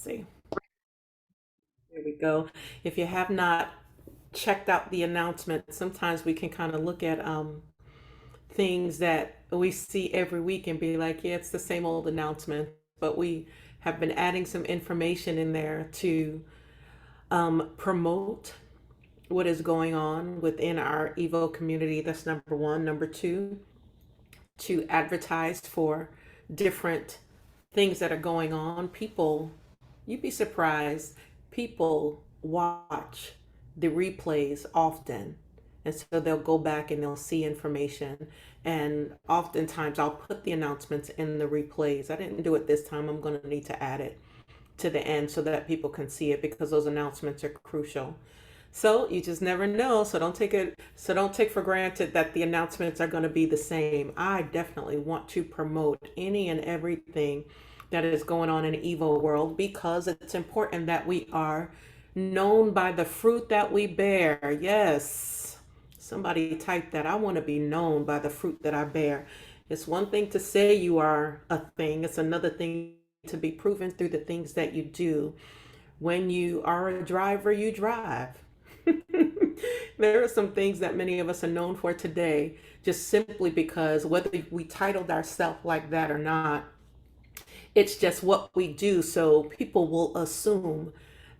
see. There we go. If you have not checked out the announcement, sometimes we can kind of look at things that we see every week and be like, yeah, it's the same old announcement. But we have been adding some information in there to promote what is going on within our Evo community. That's number one. Number two, to advertise for different things that are going on. People, you'd be surprised, people watch the replays often. And so they'll go back and they'll see information. And oftentimes I'll put the announcements in the replays. I didn't do it this time. I'm going to need to add it to the end so that people can see it because those announcements are crucial. So you just never know. So don't take for granted that the announcements are going to be the same. I definitely want to promote any and everything that is going on in the Evo world because it's important that we are known by the fruit that we bear. Yes. Somebody type that. I want to be known by the fruit that I bear. It's one thing to say you are a thing. It's another thing to be proven through the things that you do. When you are a driver, you drive. There are some things that many of us are known for today, just simply because whether we titled ourselves like that or not, it's just what we do. So people will assume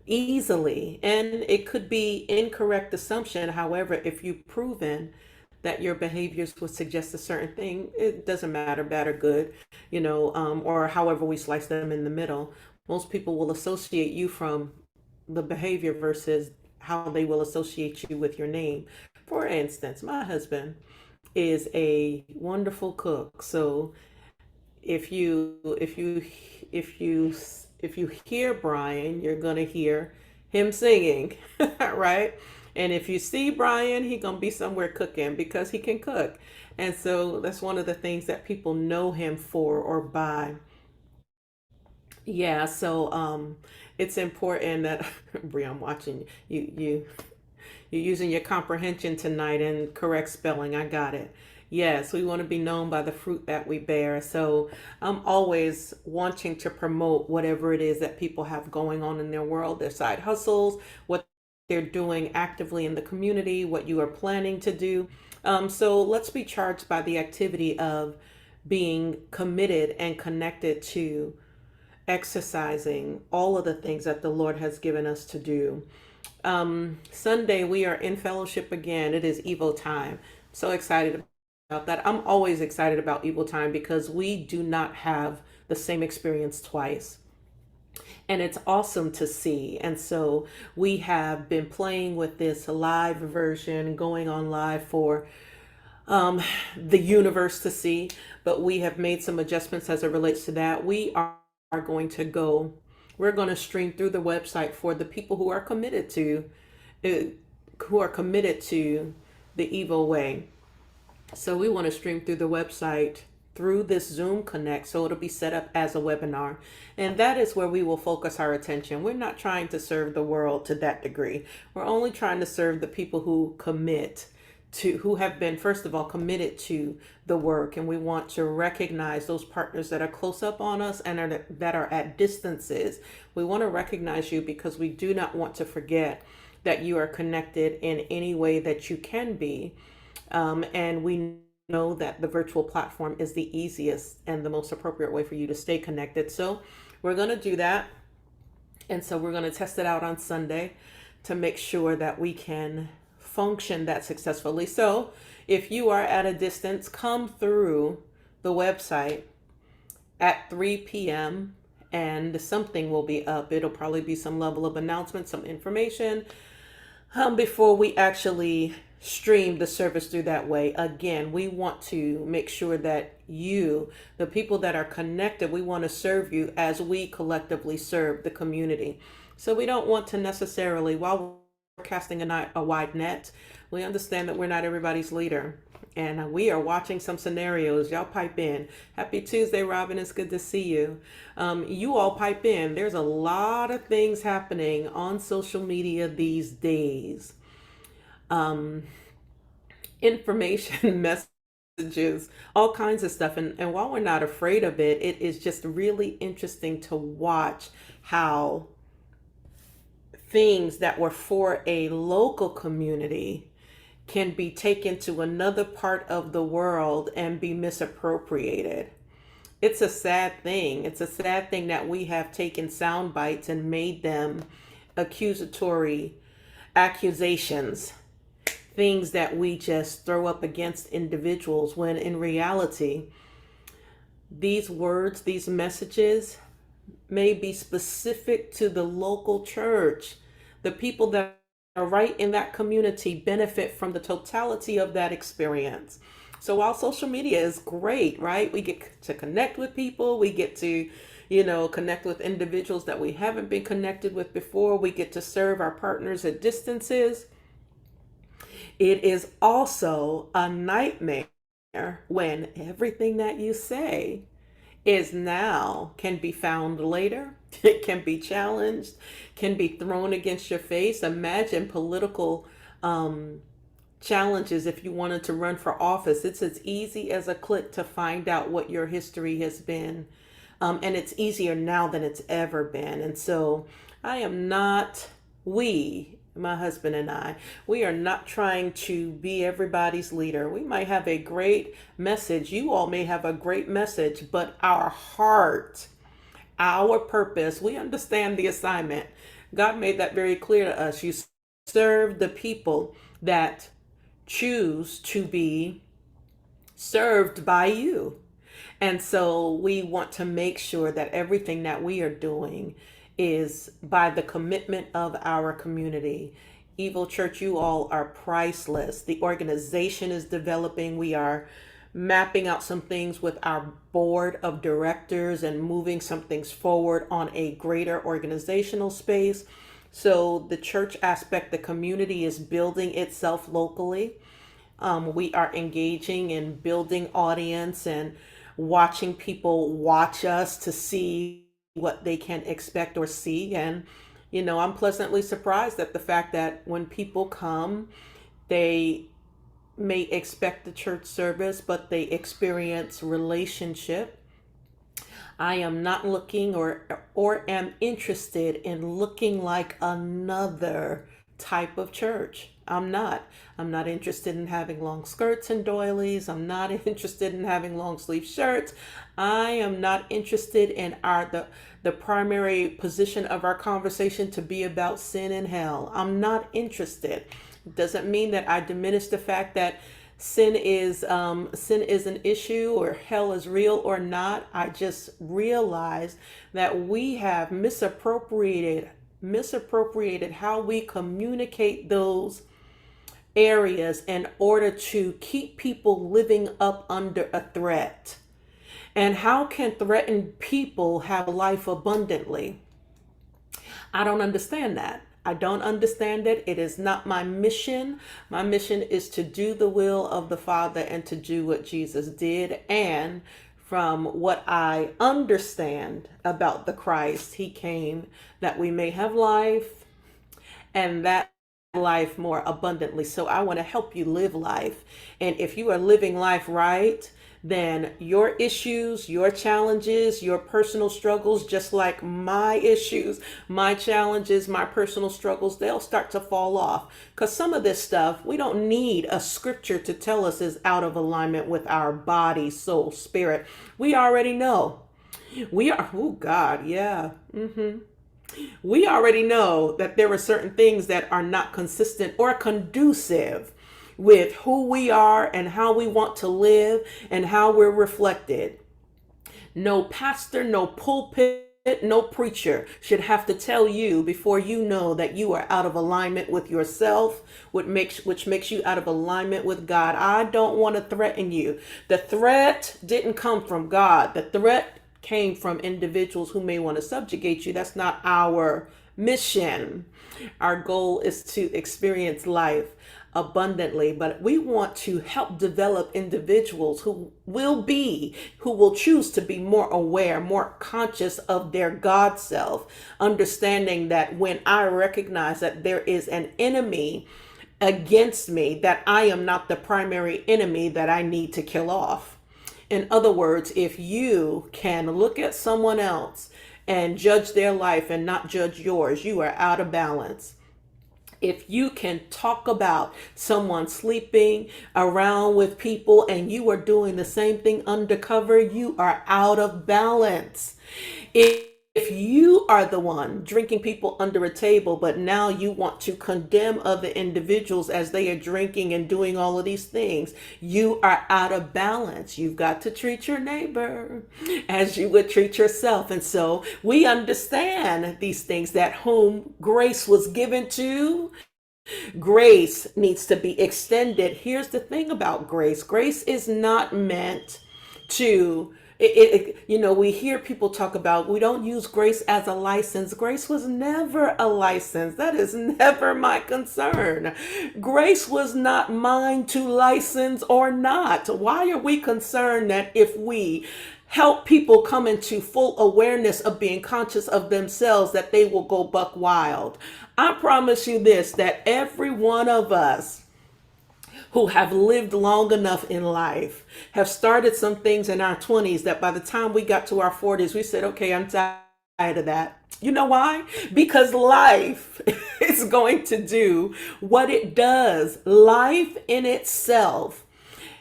easily, and it could be incorrect assumption. However, if you've proven that your behaviors would suggest a certain thing, it doesn't matter, bad or good, or however we slice them in the middle. Most people will associate you from the behavior versus how they will associate you with your name. For instance, my husband is a wonderful cook. So if you if you if you if you hear Brian, you're gonna hear him singing, right? And if you see Brian, he gonna be somewhere cooking because he can cook. And so that's one of the things that people know him for or by. Yeah, so it's important that Brie, I'm watching you're using your comprehension tonight and correct spelling. I got it. Yes, we want to be known by the fruit that we bear. So I'm always wanting to promote whatever it is that people have going on in their world, their side hustles, what they're doing actively in the community, what you are planning to do. So let's be charged by the activity of being committed and connected to exercising all of the things that the Lord has given us to do. Sunday, we are in fellowship again. It is Evo time. So excited about that. I'm always excited about Evo time because we do not have the same experience twice. And it's awesome to see. And so we have been playing with this live version, going on live for the universe to see, but we have made some adjustments as it relates to that. Are going to go, we're going to stream through the website for the people uh, who are committed to the Evo way. So we want to stream through the website through this Zoom Connect. So it'll be set up as a webinar. And that is where we will focus our attention. We're not trying to serve the world to that degree. We're only trying to serve the people who have been, first of all, committed to the work. And we want to recognize those partners that are close up on us and that are at distances. We want to recognize you because we do not want to forget that you are connected in any way that you can be. And we know that the virtual platform is the easiest and the most appropriate way for you to stay connected. So we're going to do that. And so we're going to test it out on Sunday to make sure that we can function that successfully. So if you are at a distance, come through the website at 3 p.m. and something will be up. It'll probably be some level of announcement, some information before we actually stream the service through that way. Again, we want to make sure that you, the people that are connected, we want to serve you as we collectively serve the community. So we don't want to necessarily, while we're casting a wide net, we understand that we're not everybody's leader. And we are watching some scenarios. Y'all pipe in. Happy Tuesday, Robin. It's good to see you. You all pipe in. There's a lot of things happening on social media these days. Information, messages, all kinds of stuff. And while we're not afraid of it, it is just really interesting to watch how things that were for a local community can be taken to another part of the world and be misappropriated. It's a sad thing. It's a sad thing that we have taken sound bites and made them accusatory accusations, things that we just throw up against individuals, when in reality, these words, these messages may be specific to the local church. The people that are right in that community benefit from the totality of that experience. So while social media is great, right? We get to connect with people, we get to, connect with individuals that we haven't been connected with before, we get to serve our partners at distances. It is also a nightmare when everything that you say is now can be found later. It can be challenged, can be thrown against your face. Imagine political challenges if you wanted to run for office. It's as easy as a click to find out what your history has been. And it's easier now than it's ever been. And so my husband and I, we are not trying to be everybody's leader. We might have a great message. You all may have a great message, but our heart, our purpose, we understand the assignment. God made that very clear to us. You serve the people that choose to be served by you. And so we want to make sure that everything that we are doing is by the commitment of our community. Evil Church, you all are priceless. The organization is developing. We are mapping out some things with our board of directors and moving some things forward on a greater organizational space. So the church aspect, the community is building itself locally. We are engaging in building audience and watching people watch us to see what they can expect or see. And, I'm pleasantly surprised at the fact that when people come, they may expect the church service, but they experience relationship. I am not looking or am interested in looking like another type of church. I'm not. I'm not interested in having long skirts and doilies. I'm not interested in having long sleeve shirts. I am not interested in the primary position of our conversation to be about sin and hell. I'm not interested. It doesn't mean that I diminish the fact that sin is an issue or hell is real or not. I just realized that we have misappropriated how we communicate those areas in order to keep people living up under a threat. And how can threatened people have life abundantly? I don't understand that. I don't understand it. It is not my mission. My mission is to do the will of the Father and to do what Jesus did. And from what I understand about the Christ, he came that we may have life and that life more abundantly. So I want to help you live life. And if you are living life right, then your issues, your challenges, your personal struggles, just like my issues, my challenges, my personal struggles, they'll start to fall off. Because some of this stuff, we don't need a scripture to tell us is out of alignment with our body, soul, spirit. We already know. Oh God, yeah. We already know that there are certain things that are not consistent or conducive with who we are and how we want to live and how we're reflected. No pastor, no pulpit, no preacher should have to tell you before you know that you are out of alignment with yourself, which makes you out of alignment with God. I don't want to threaten you. The threat didn't come from God. The threat came from individuals who may want to subjugate you. That's not our mission. Our goal is to experience life abundantly, but we want to help develop individuals who will choose to be more aware, more conscious of their God self, understanding that when I recognize that there is an enemy against me that I am not the primary enemy that I need to kill off. In other words, if you can look at someone else and judge their life and not judge yours, you are out of balance. If you can talk about someone sleeping around with people and you are doing the same thing undercover, you are out of balance. If you are the one drinking people under a table, but now you want to condemn other individuals as they are drinking and doing all of these things, you are out of balance. You've got to treat your neighbor as you would treat yourself. And so we understand these things, that whom grace was given to, grace needs to be extended. Here's the thing about grace. Grace is not meant to, we hear people talk about, we don't use grace as a license. Grace was never a license. That is never my concern. Grace was not mine to license or not. Why are we concerned that if we help people come into full awareness of being conscious of themselves, that they will go buck wild? I promise you this, that every one of us who have lived long enough in life have started some things in our 20s that by the time we got to our 40s, we said, okay, I'm tired of that. You know why? Because life is going to do what it does. Life in itself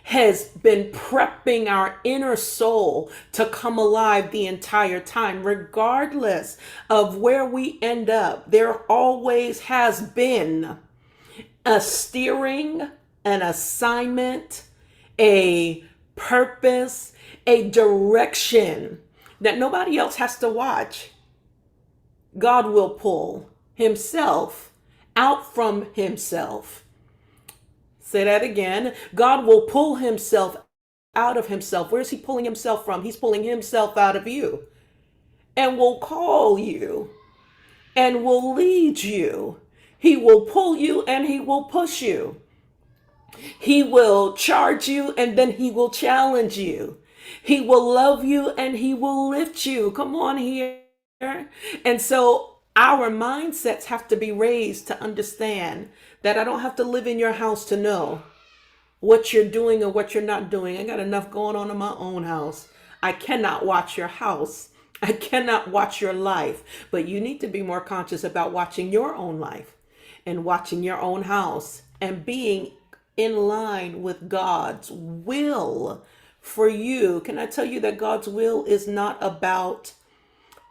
has been prepping our inner soul to come alive the entire time. Regardless of where we end up, there always has been a steering, an assignment, a purpose, a direction that nobody else has to watch. God will pull himself out from himself. Say that again. God will pull himself out of himself. Where's he pulling himself from? He's pulling himself out of you, and will call you and will lead you. He will pull you and he will push you. He will charge you and then he will challenge you. He will love you and he will lift you. Come on here. And so our mindsets have to be raised to understand that I don't have to live in your house to know what you're doing or what you're not doing. I got enough going on in my own house. I cannot watch your house. I cannot watch your life. But you need to be more conscious about watching your own life and watching your own house and being in line with God's will for you. Can I tell you that God's will is not about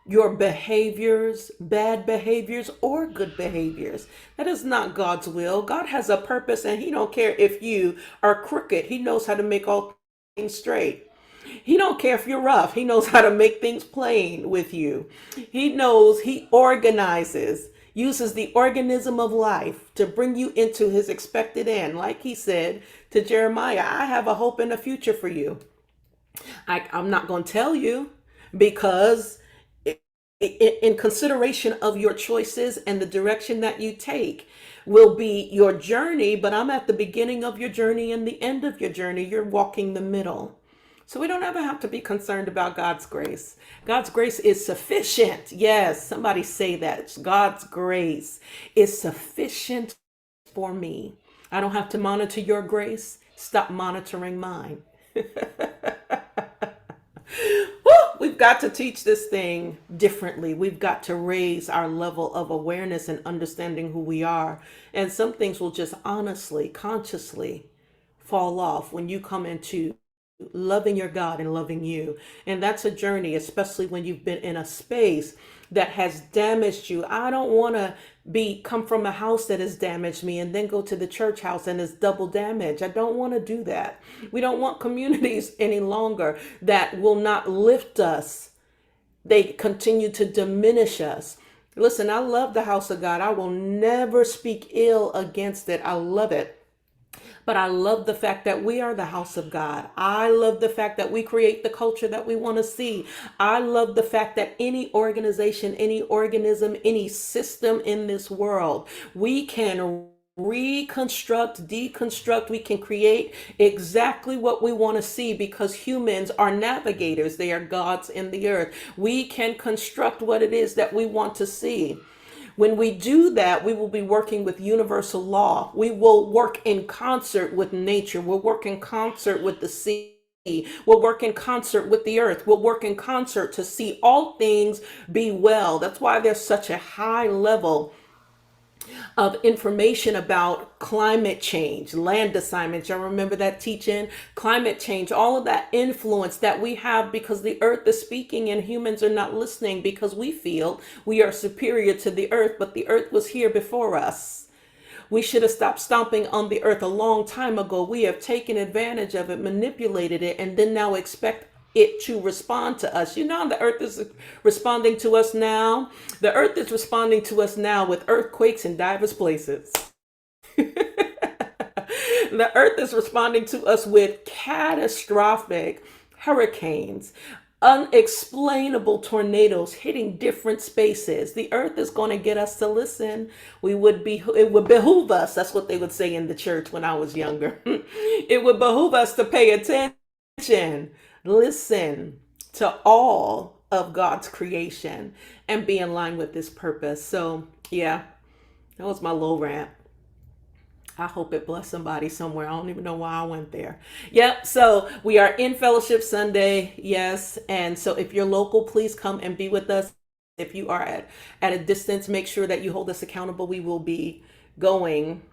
your behaviors, bad behaviors, or good behaviors? That is not God's will. God has a purpose and he don't care if you are crooked. He knows how to make all things straight. He don't care if you're rough. He knows how to make things plain with you. He knows, he organizes, uses the organism of life to bring you into his expected end. Like he said to Jeremiah, I have a hope and a future for you. I'm not going to tell you, because in consideration of your choices and the direction that you take will be your journey, but I'm at the beginning of your journey and the end of your journey. You're walking the middle. So we don't ever have to be concerned about God's grace. God's grace is sufficient. Yes, somebody say that. God's grace is sufficient for me. I don't have to monitor your grace. Stop monitoring mine. We've got to teach this thing differently. We've got to raise our level of awareness and understanding who we are. And some things will just honestly, consciously fall off when you come into loving your God and loving you. And that's a journey, especially when you've been in a space that has damaged you. I don't want to come from a house that has damaged me and then go to the church house and it's double damage. I don't want to do that. We don't want communities any longer that will not lift us. They continue to diminish us. Listen, I love the house of God. I will never speak ill against it. I love it. But I love the fact that we are the house of God. I love the fact that we create the culture that we want to see. I love the fact that any organization, any organism, any system in this world, we can reconstruct, deconstruct. We can create exactly what we want to see, because humans are navigators. They are gods in the earth. We can construct what it is that we want to see. When we do that, we will be working with universal law. We will work in concert with nature. We'll work in concert with the sea. We'll work in concert with the earth. We'll work in concert to see all things be well. That's why there's such a high level of information about climate change, land assignments. Y'all remember that teaching? Climate change, all of that influence that we have because the earth is speaking and humans are not listening because we feel we are superior to the earth, but the earth was here before us. We should have stopped stomping on the earth a long time ago. We have taken advantage of it, manipulated it, and then now expect it to respond to us. You know, the earth is responding to us now. The earth is responding to us now with earthquakes in diverse places. The earth is responding to us with catastrophic hurricanes, unexplainable tornadoes hitting different spaces. The earth is going to get us to listen. It would behoove us. That's what they would say in the church when I was younger. It would behoove us to pay attention, listen to all of God's creation and be in line with this purpose. So yeah, that was my little rant. I hope it blessed somebody somewhere. I don't even know why I went there. Yep. So we are in Fellowship Sunday. Yes. And so if you're local, please come and be with us. If you are at a distance, make sure that you hold us accountable. We will be going.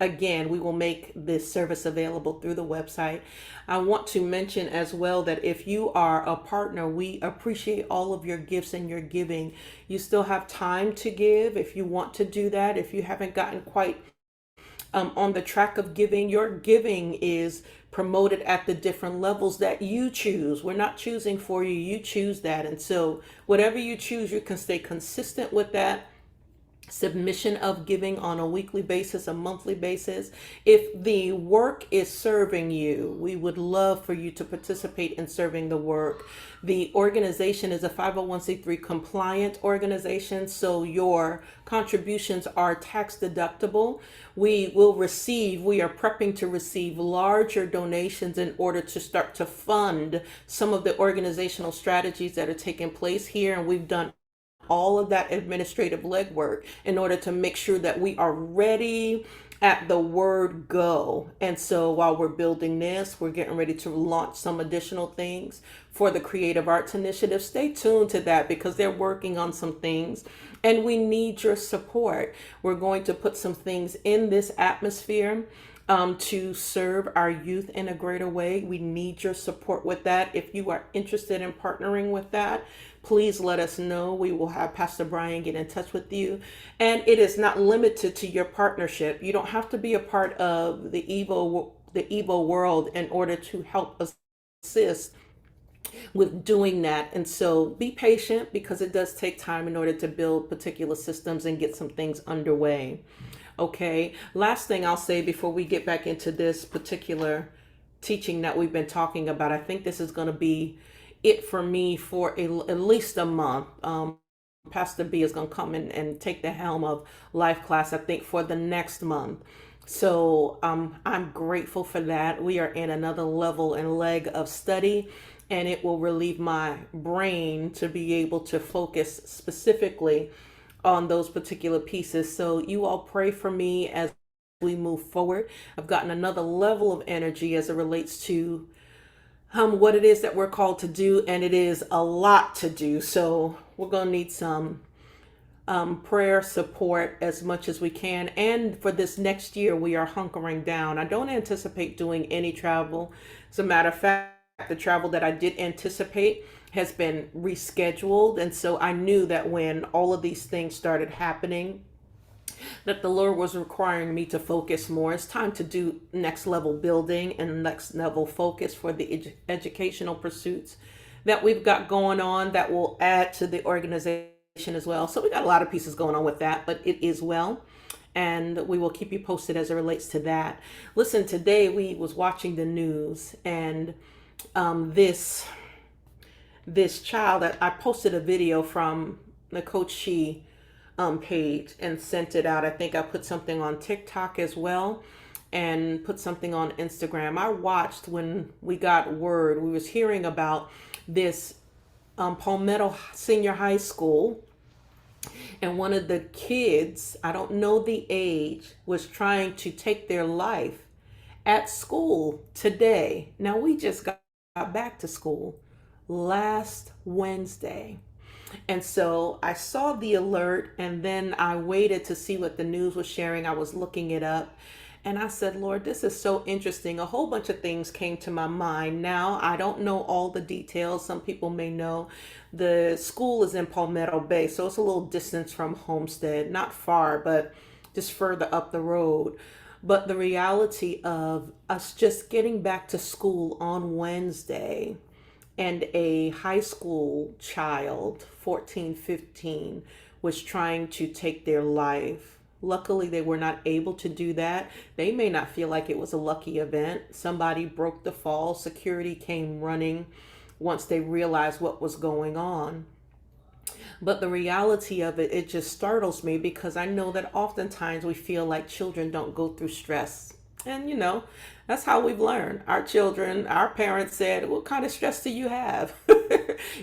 Again, we will make this service available through the website. I want to mention as well that if you are a partner, we appreciate all of your gifts and your giving. You still have time to give if you want to do that. If you haven't gotten quite on the track of giving, your giving is promoted at the different levels that you choose. We're not choosing for you. You choose that. And so whatever you choose, you can stay consistent with that submission of giving on a weekly basis, a monthly basis. If the work is serving you, we would love for you to participate in serving the work. The organization is a 501c3 compliant organization, so your contributions are tax deductible. We are prepping to receive larger donations in order to start to fund some of the organizational strategies that are taking place here. And we've done all of that administrative legwork in order to make sure that we are ready at the word go. And so while we're building this, we're getting ready to launch some additional things for the Creative Arts Initiative. Stay tuned to that because they're working on some things and we need your support. We're going to put some things in this atmosphere to serve our youth in a greater way. We need your support with that. If you are interested in partnering with that, please let us know. We will have Pastor Brian get in touch with you. And it is not limited to your partnership. You don't have to be a part of the Evo world in order to help assist with doing that. And so be patient because it does take time in order to build particular systems and get some things underway. Okay. Last thing I'll say before we get back into this particular teaching that we've been talking about, I think this is going to be it for me for at least a month. Pastor B is going to come in and take the helm of LYFE Class, I think, for the next month. So I'm grateful for that. We are in another level and leg of study, and it will relieve my brain to be able to focus specifically on those particular pieces. So you all pray for me as we move forward. I've gotten another level of energy as it relates to what it is that we're called to do, and it is a lot to do. So we're going to need some prayer support as much as we can. And for this next year, we are hunkering down. I don't anticipate doing any travel. As a matter of fact, the travel that I did anticipate has been rescheduled. And so I knew that when all of these things started happening, that the Lord was requiring me to focus more. It's time to do next level building and next level focus for the educational pursuits that we've got going on that will add to the organization as well. So we got a lot of pieces going on with that, but it is well. And we will keep you posted as it relates to that. Listen, today we was watching the news and this child that I posted a video from the Coach She page and sent it out. I think I put something on TikTok as well and put something on Instagram. I watched when we got word, we was hearing about this Palmetto Senior High School And one of the kids, I don't know the age, was trying to take their life at school today. Now, we just got back to school last Wednesday. And so I saw the alert and then I waited to see what the news was sharing. I was looking it up and I said, Lord, this is so interesting. A whole bunch of things came to my mind. Now, I don't know all the details. Some people may know the school is in Palmetto Bay, so it's a little distance from Homestead, not far, but just further up the road. But the reality of us just getting back to school on Wednesday and a high school child, 14, 15, was trying to take their life. Luckily, they were not able to do that. They may not feel like it was a lucky event. Somebody broke the fall. Security came running once they realized what was going on. But the reality of it, it just startles me because I know that oftentimes we feel like children don't go through stress. And that's how we've learned. Our children, our parents said, what kind of stress do you have?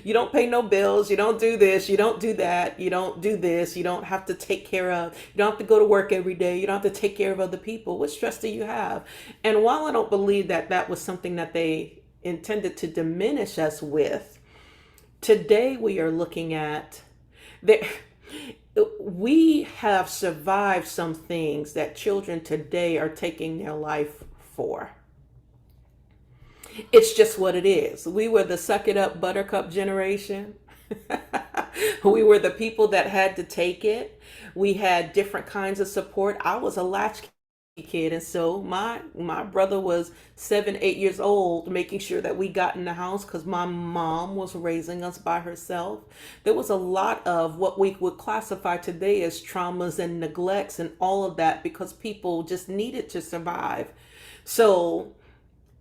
You don't pay no bills. You don't do this. You don't do that. You don't do this. You don't have to take care of, you don't have to go to work every day. You don't have to take care of other people. What stress do you have? And while I don't believe that that was something that they intended to diminish us with, today we are looking at that we have survived some things that children today are taking their life for. It's just what it is. We were the suck it up buttercup generation. We were the people that had to take it. We had different kinds of support. I was a latchkey kid, and so my brother was 7, 8 years old, making sure that we got in the house because my mom was raising us by herself. There was a lot of what we would classify today as traumas and neglects and all of that because people just needed to survive. So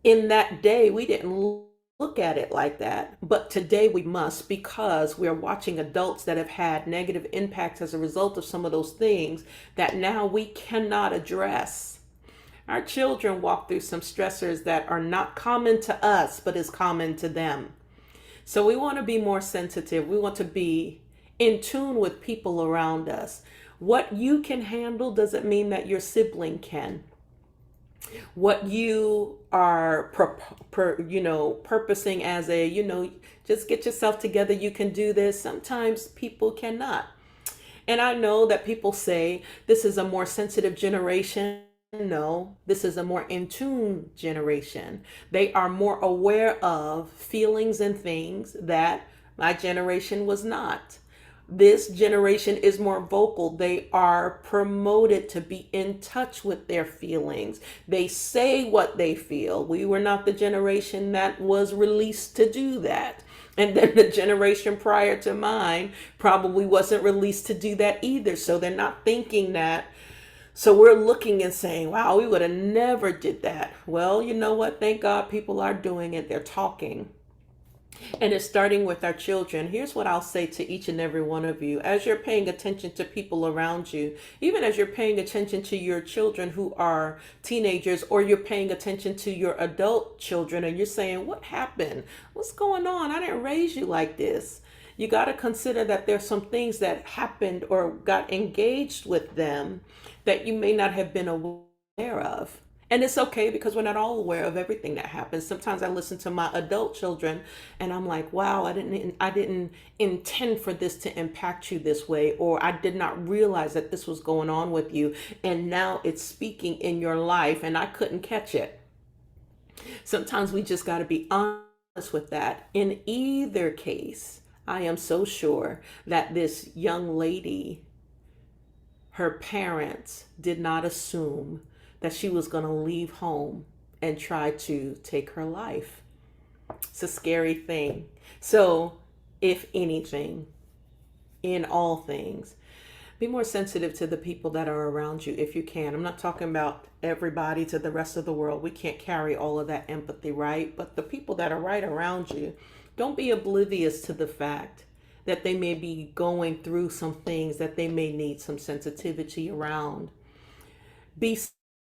in that day, we didn't look at it like that. But today we must because we're watching adults that have had negative impacts as a result of some of those things that now we cannot address. Our children walk through some stressors that are not common to us, but is common to them. So we want to be more sensitive. We want to be in tune with people around us. What you can handle doesn't mean that your sibling can. What you are purposing as a just get yourself together, you can do this, sometimes people cannot. And I know that people say this is a more sensitive generation. No, this is a more in tune generation. They are more aware of feelings and things that my generation was not. This generation is more vocal. They are promoted to be in touch with their feelings. They say what they feel. We were not the generation that was released to do that. And then the generation prior to mine probably wasn't released to do that either. So they're not thinking that. So we're looking and saying, wow, we would have never did that. Well, you know what? Thank God people are doing it. They're talking. And it's starting with our children. Here's what I'll say to each and every one of you. As you're paying attention to people around you, even as you're paying attention to your children who are teenagers, or you're paying attention to your adult children and you're saying, what happened? What's going on? I didn't raise you like this. You got to consider that there's some things that happened or got engaged with them that you may not have been aware of. And it's okay because we're not all aware of everything that happens. Sometimes I listen to my adult children and I'm like, wow, I didn't intend for this to impact you this way, or I did not realize that this was going on with you. And now it's speaking in your life and I couldn't catch it. Sometimes we just got to be honest with that. In either case, I am so sure that this young lady, her parents did not assume that she was going to leave home and try to take her life. It's a scary thing. So, if anything, in all things, be more sensitive to the people that are around you if you can. I'm not talking about everybody to the rest of the world. We can't carry all of that empathy, right? But the people that are right around you, don't be oblivious to the fact that they may be going through some things that they may need some sensitivity around. Be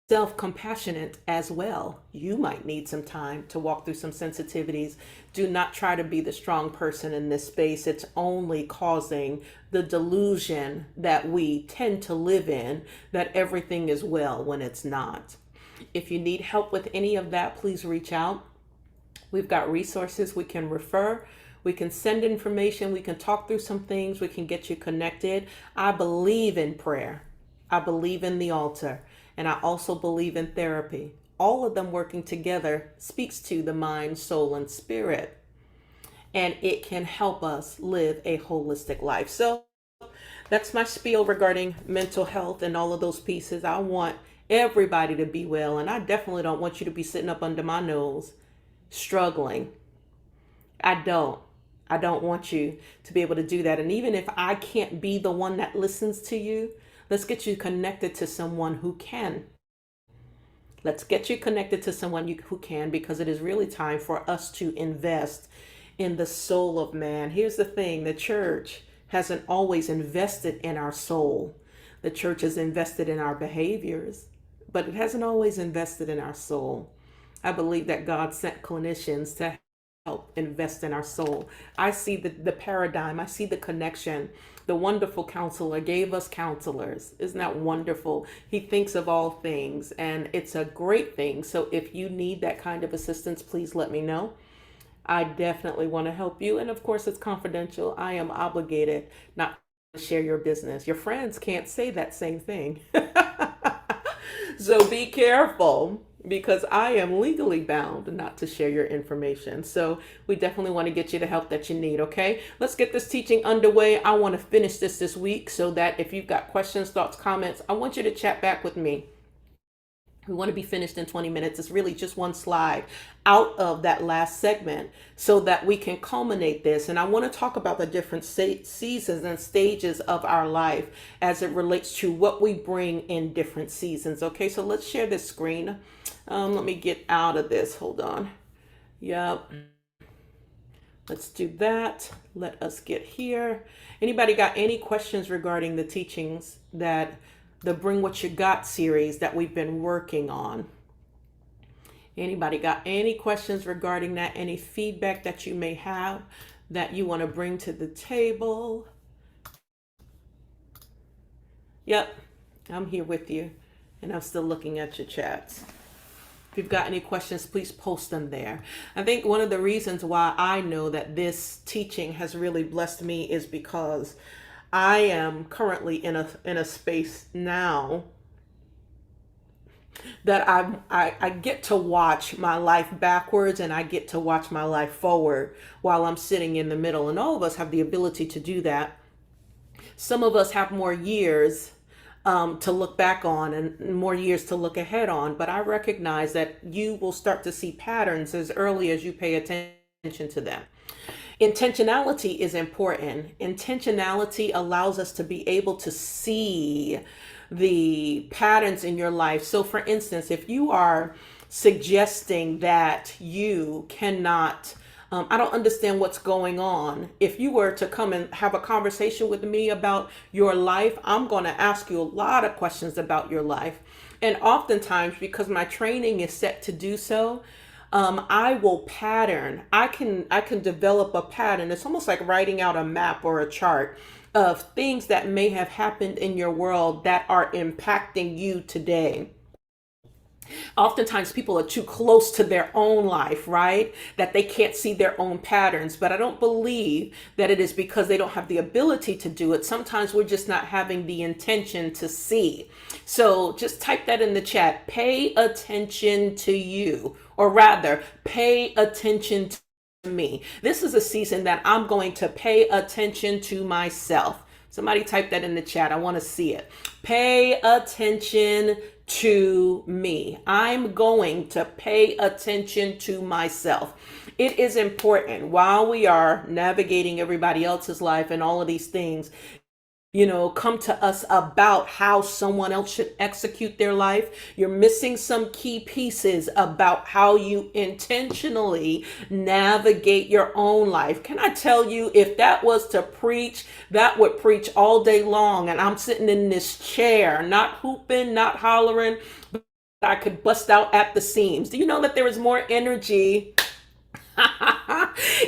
self-compassionate as well. You might need some time to walk through some sensitivities. Do not try to be the strong person in this space. It's only causing the delusion that we tend to live in, that everything is well when it's not. If you need help with any of that, please reach out. We've got resources we can refer. We can send information. We can talk through some things. We can get you connected. I believe in prayer. I believe in the altar. And I also believe in therapy. All of them working together speaks to the mind, soul, and spirit. And it can help us live a holistic life. So that's my spiel regarding mental health and all of those pieces. I want everybody to be well. And I definitely don't want you to be sitting up under my nose struggling. I don't want you to be able to do that. And even if I can't be the one that listens to you, let's get you connected to someone who can. Let's get you connected to someone who can, because it is really time for us to invest in the soul of man. Here's the thing. The church hasn't always invested in our soul. The church has invested in our behaviors, but it hasn't always invested in our soul. I believe that God sent clinicians to help invest in our soul. I see the paradigm. I see the connection. The wonderful counselor gave us counselors. Isn't that wonderful? He thinks of all things, and it's a great thing. So if you need that kind of assistance, please let me know. I definitely want to help you. And of course, it's confidential. I am obligated not to share your business. Your friends can't say that same thing. So be careful, because I am legally bound not to share your information. So we definitely want to get you the help that you need, okay? Let's get this teaching underway. I want to finish this week, so that if you've got questions, thoughts, comments, I want you to chat back with me. We want to be finished in 20 minutes. It's really just one slide out of that last segment so that we can culminate this. And I want to talk about the different seasons and stages of our life as it relates to what we bring in different seasons. Okay, so let's share this screen. Let me get out of this. Hold on. Yep. Let's do that. Let us get here. Anybody got any questions regarding the teachings that the Bring What You Got series that we've been working on? Anybody got any questions regarding that? Any feedback that you may have that you want to bring to the table? Yep, I'm here with you, and I'm still looking at your chats. If you've got any questions, please post them there. I think one of the reasons why I know that this teaching has really blessed me is because I am currently in a space now that I get to watch my life backwards, and I get to watch my life forward while I'm sitting in the middle. And all of us have the ability to do that. Some of us have more years to look back on and more years to look ahead on. But I recognize that you will start to see patterns as early as you pay attention to them. Intentionality is important. Intentionality allows us to be able to see the patterns in your life. So for instance, if you are suggesting that you cannot, I don't understand what's going on. If you were to come and have a conversation with me about your life, I'm going to ask you a lot of questions about your life. And oftentimes, because my training is set to do so, I will pattern. I can develop a pattern. It's almost like writing out a map or a chart of things that may have happened in your world that are impacting you today. Oftentimes people are too close to their own life, right? That they can't see their own patterns. But I don't believe that it is because they don't have the ability to do it. Sometimes we're just not having the intention to see. So just type that in the chat. Pay attention to you, or rather, pay attention to me. This is a season that I'm going to pay attention to myself. Somebody type that in the chat. I want to see it. Pay attention to me. I'm going to pay attention to myself. It is important while we are navigating everybody else's life and all of these things, come to us about how someone else should execute their life. You're missing some key pieces about how you intentionally navigate your own life. Can I tell you, if that was to preach, that would preach all day long. And I'm sitting in this chair, not hooping, not hollering, I could bust out at the seams. Do you know that there is more energy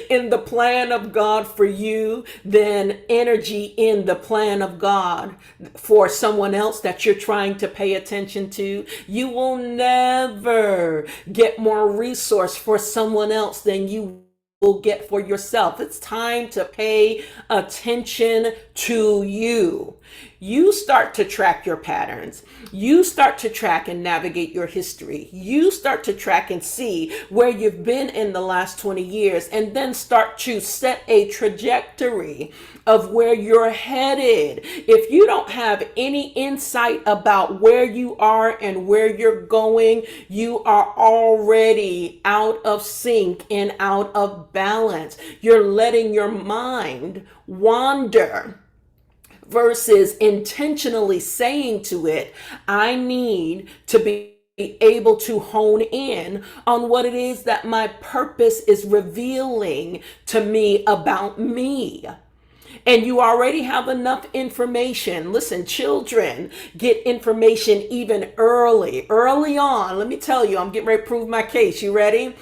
in the plan of God for you than energy in the plan of God for someone else that you're trying to pay attention to? You will never get more resource for someone else than you will get for yourself. It's time to pay attention to you. You start to track your patterns. You start to track and navigate your history. You start to track and see where you've been in the last 20 years, and then start to set a trajectory of where you're headed. If you don't have any insight about where you are and where you're going, you are already out of sync and out of balance. You're letting your mind wander versus intentionally saying to it, I need to be able to hone in on what it is that my purpose is revealing to me about me. And you already have enough information. Listen, children get information even early on. Let me tell you, I'm getting ready to prove my case. You ready?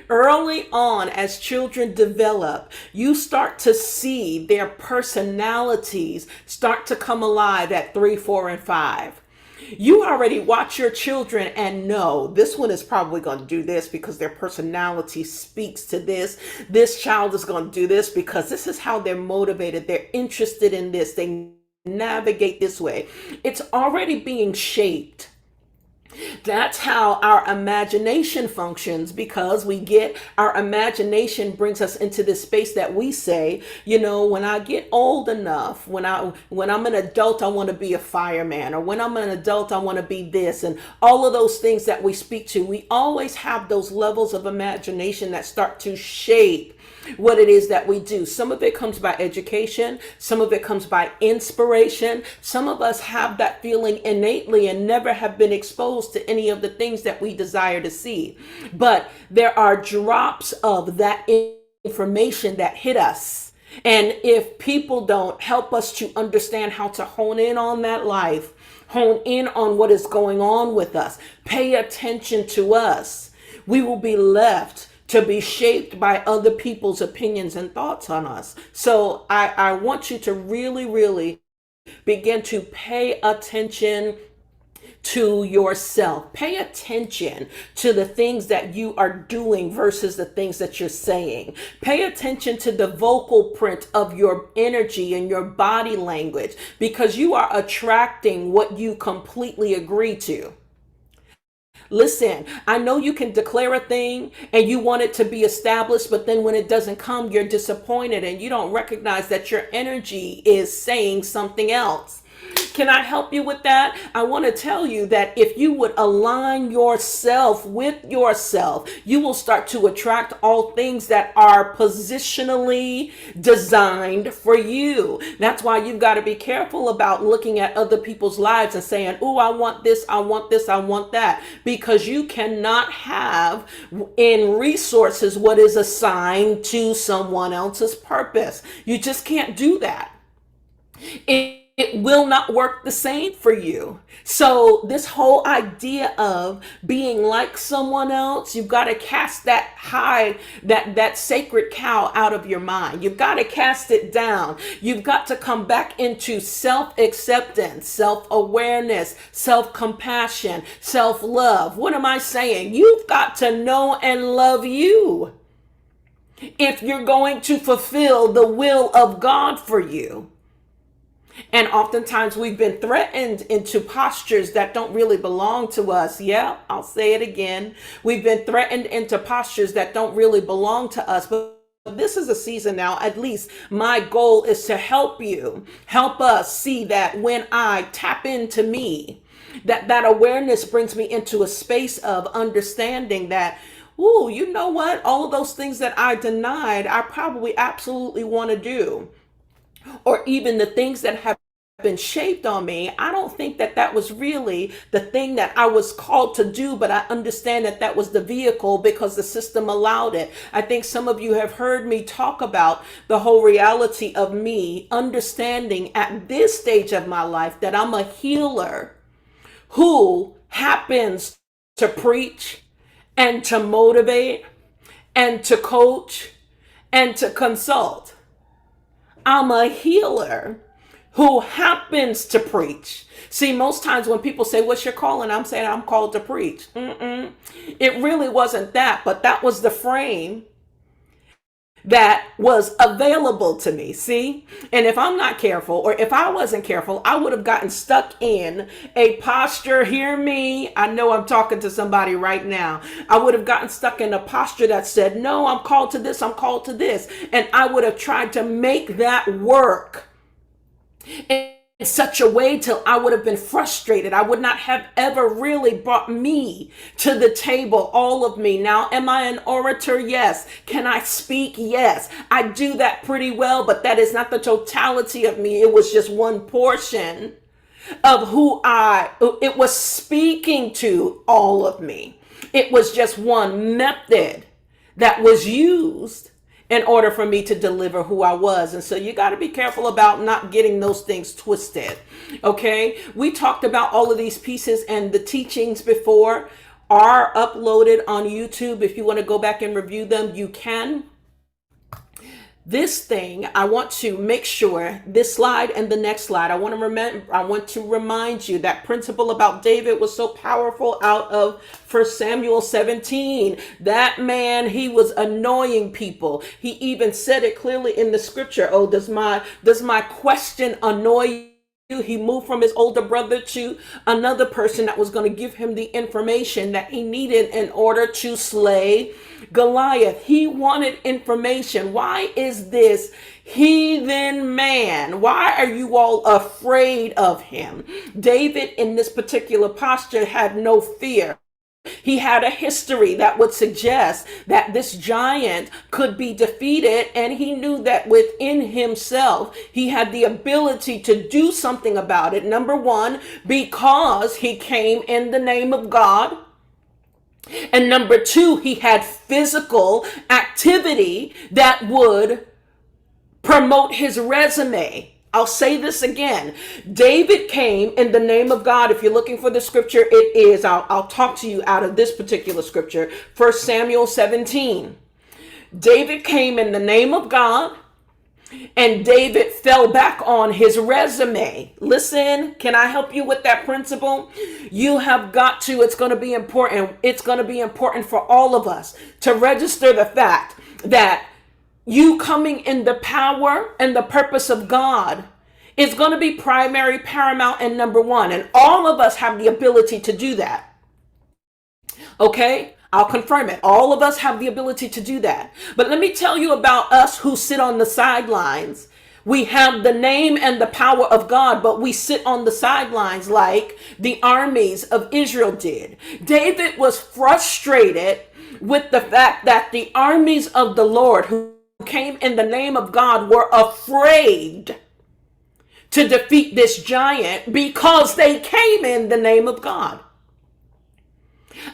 Early on, as children develop, you start to see their personalities start to come alive at 3, 4, and 5. You already watch your children and know this one is probably going to do this because their personality speaks to this. This child is going to do this because this is how they're motivated. They're interested in this. They navigate this way. It's already being shaped. That's how our imagination functions, because we get our imagination brings us into this space that we say, you know, when I get old enough, when I'm an adult, I want to be a fireman, or when I'm an adult, I want to be this, and all of those things that we speak to. We always have those levels of imagination that start to shape what it is that we do. Some of it comes by education. Some of it comes by inspiration. Some of us have that feeling innately and never have been exposed to any of the things that we desire to see. But there are drops of that information that hit us. And if people don't help us to understand how to hone in on that life, hone in on what is going on with us, pay attention to us, we will be left to be shaped by other people's opinions and thoughts on us. So I want you to really, really begin to pay attention to yourself. Pay attention to the things that you are doing versus the things that you're saying. Pay attention to the vocal print of your energy and your body language, because you are attracting what you completely agree to. Listen, I know you can declare a thing and you want it to be established, but then when it doesn't come, you're disappointed and you don't recognize that your energy is saying something else. Can I help you with that? I want to tell you that if you would align yourself with yourself, you will start to attract all things that are positionally designed for you. That's why you've got to be careful about looking at other people's lives and saying, oh, I want this, I want this, I want that. Because you cannot have in resources what is assigned to someone else's purpose. You just can't do that. It will not work the same for you. So this whole idea of being like someone else, you've got to cast that that sacred cow out of your mind. You've got to cast it down. You've got to come back into self-acceptance, self-awareness, self-compassion, self-love. What am I saying? You've got to know and love you if you're going to fulfill the will of God for you. And oftentimes we've been threatened into postures that don't really belong to us. Yeah, I'll say it again. We've been threatened into postures that don't really belong to us. But this is a season now, at least my goal is to help you, help us see that when I tap into me, that awareness brings me into a space of understanding that, ooh, you know what? All of those things that I denied, I probably absolutely want to do. Or even the things that have been shaped on me, I don't think that that was really the thing that I was called to do, but I understand that that was the vehicle because the system allowed it. I think some of you have heard me talk about the whole reality of me understanding at this stage of my life that I'm a healer who happens to preach and to motivate and to coach and to consult. I'm a healer who happens to preach. See, most times when people say, what's your calling? I'm saying I'm called to preach. It really wasn't that, but that was the frame that was available to me. See? And if I'm not careful, or if I wasn't careful, I would have gotten stuck in a posture. Hear me. I know I'm talking to somebody right now. I would have gotten stuck in a posture that said, no, I'm called to this. I'm called to this. And I would have tried to make that work in such a way till I would have been frustrated. I would not have ever really brought me to the table, all of me. Now, am I an orator? Yes. Can I speak? Yes. I do that pretty well, but that is not the totality of me. It was just one portion of it was speaking to all of me. It was just one method that was used in order for me to deliver who I was. And so you got to be careful about not getting those things twisted. Okay. We talked about all of these pieces, and the teachings before are uploaded on YouTube. If you want to go back and review them, you can. This thing, I want to make sure this slide and the next slide, I want to remind you that principle about David was so powerful out of 1 Samuel 17. That man, he was annoying people. He even said it clearly in the scripture. Oh, does my question annoy you? He moved from his older brother to another person that was going to give him the information that he needed in order to slay Goliath. He wanted information. Why is this heathen man? Why are you all afraid of him? David, in this particular posture, had no fear. He had a history that would suggest that this giant could be defeated, and he knew that within himself, he had the ability to do something about it. Number one, because he came in the name of God. And number two, he had physical activity that would promote his resume. I'll say this again. David came in the name of God. If you're looking for the scripture, it is, I'll talk to you out of this particular scripture, 1 Samuel 17. David came in the name of God, and David fell back on his resume. Listen, can I help you with that principle? You have got to, it's going to be important. It's going to be important for all of us to register the fact that you coming in the power and the purpose of God is going to be primary, paramount, and number one. And all of us have the ability to do that. Okay? I'll confirm it. All of us have the ability to do that. But let me tell you about us who sit on the sidelines. We have the name and the power of God, but we sit on the sidelines like the armies of Israel did. David was frustrated with the fact that the armies of the Lord who came in the name of God were afraid to defeat this giant because they came in the name of God.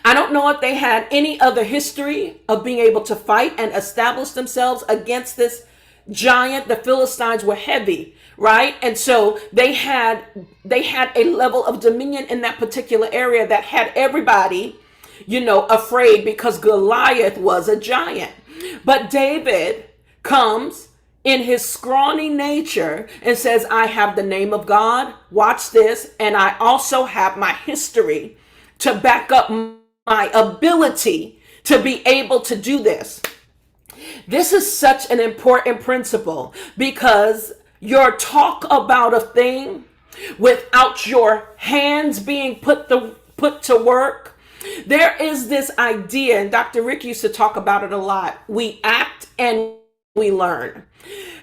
I don't know if they had any other history of being able to fight and establish themselves against this giant. The Philistines were heavy, right? And so they had a level of dominion in that particular area that had everybody, afraid because Goliath was a giant. But David comes in his scrawny nature and says, I have the name of God. Watch this. And I also have my history to back up my ability to be able to do this. This is such an important principle because your talk about a thing without your hands being put to work. There is this idea, and Dr. Rick used to talk about it a lot. We act and we learn.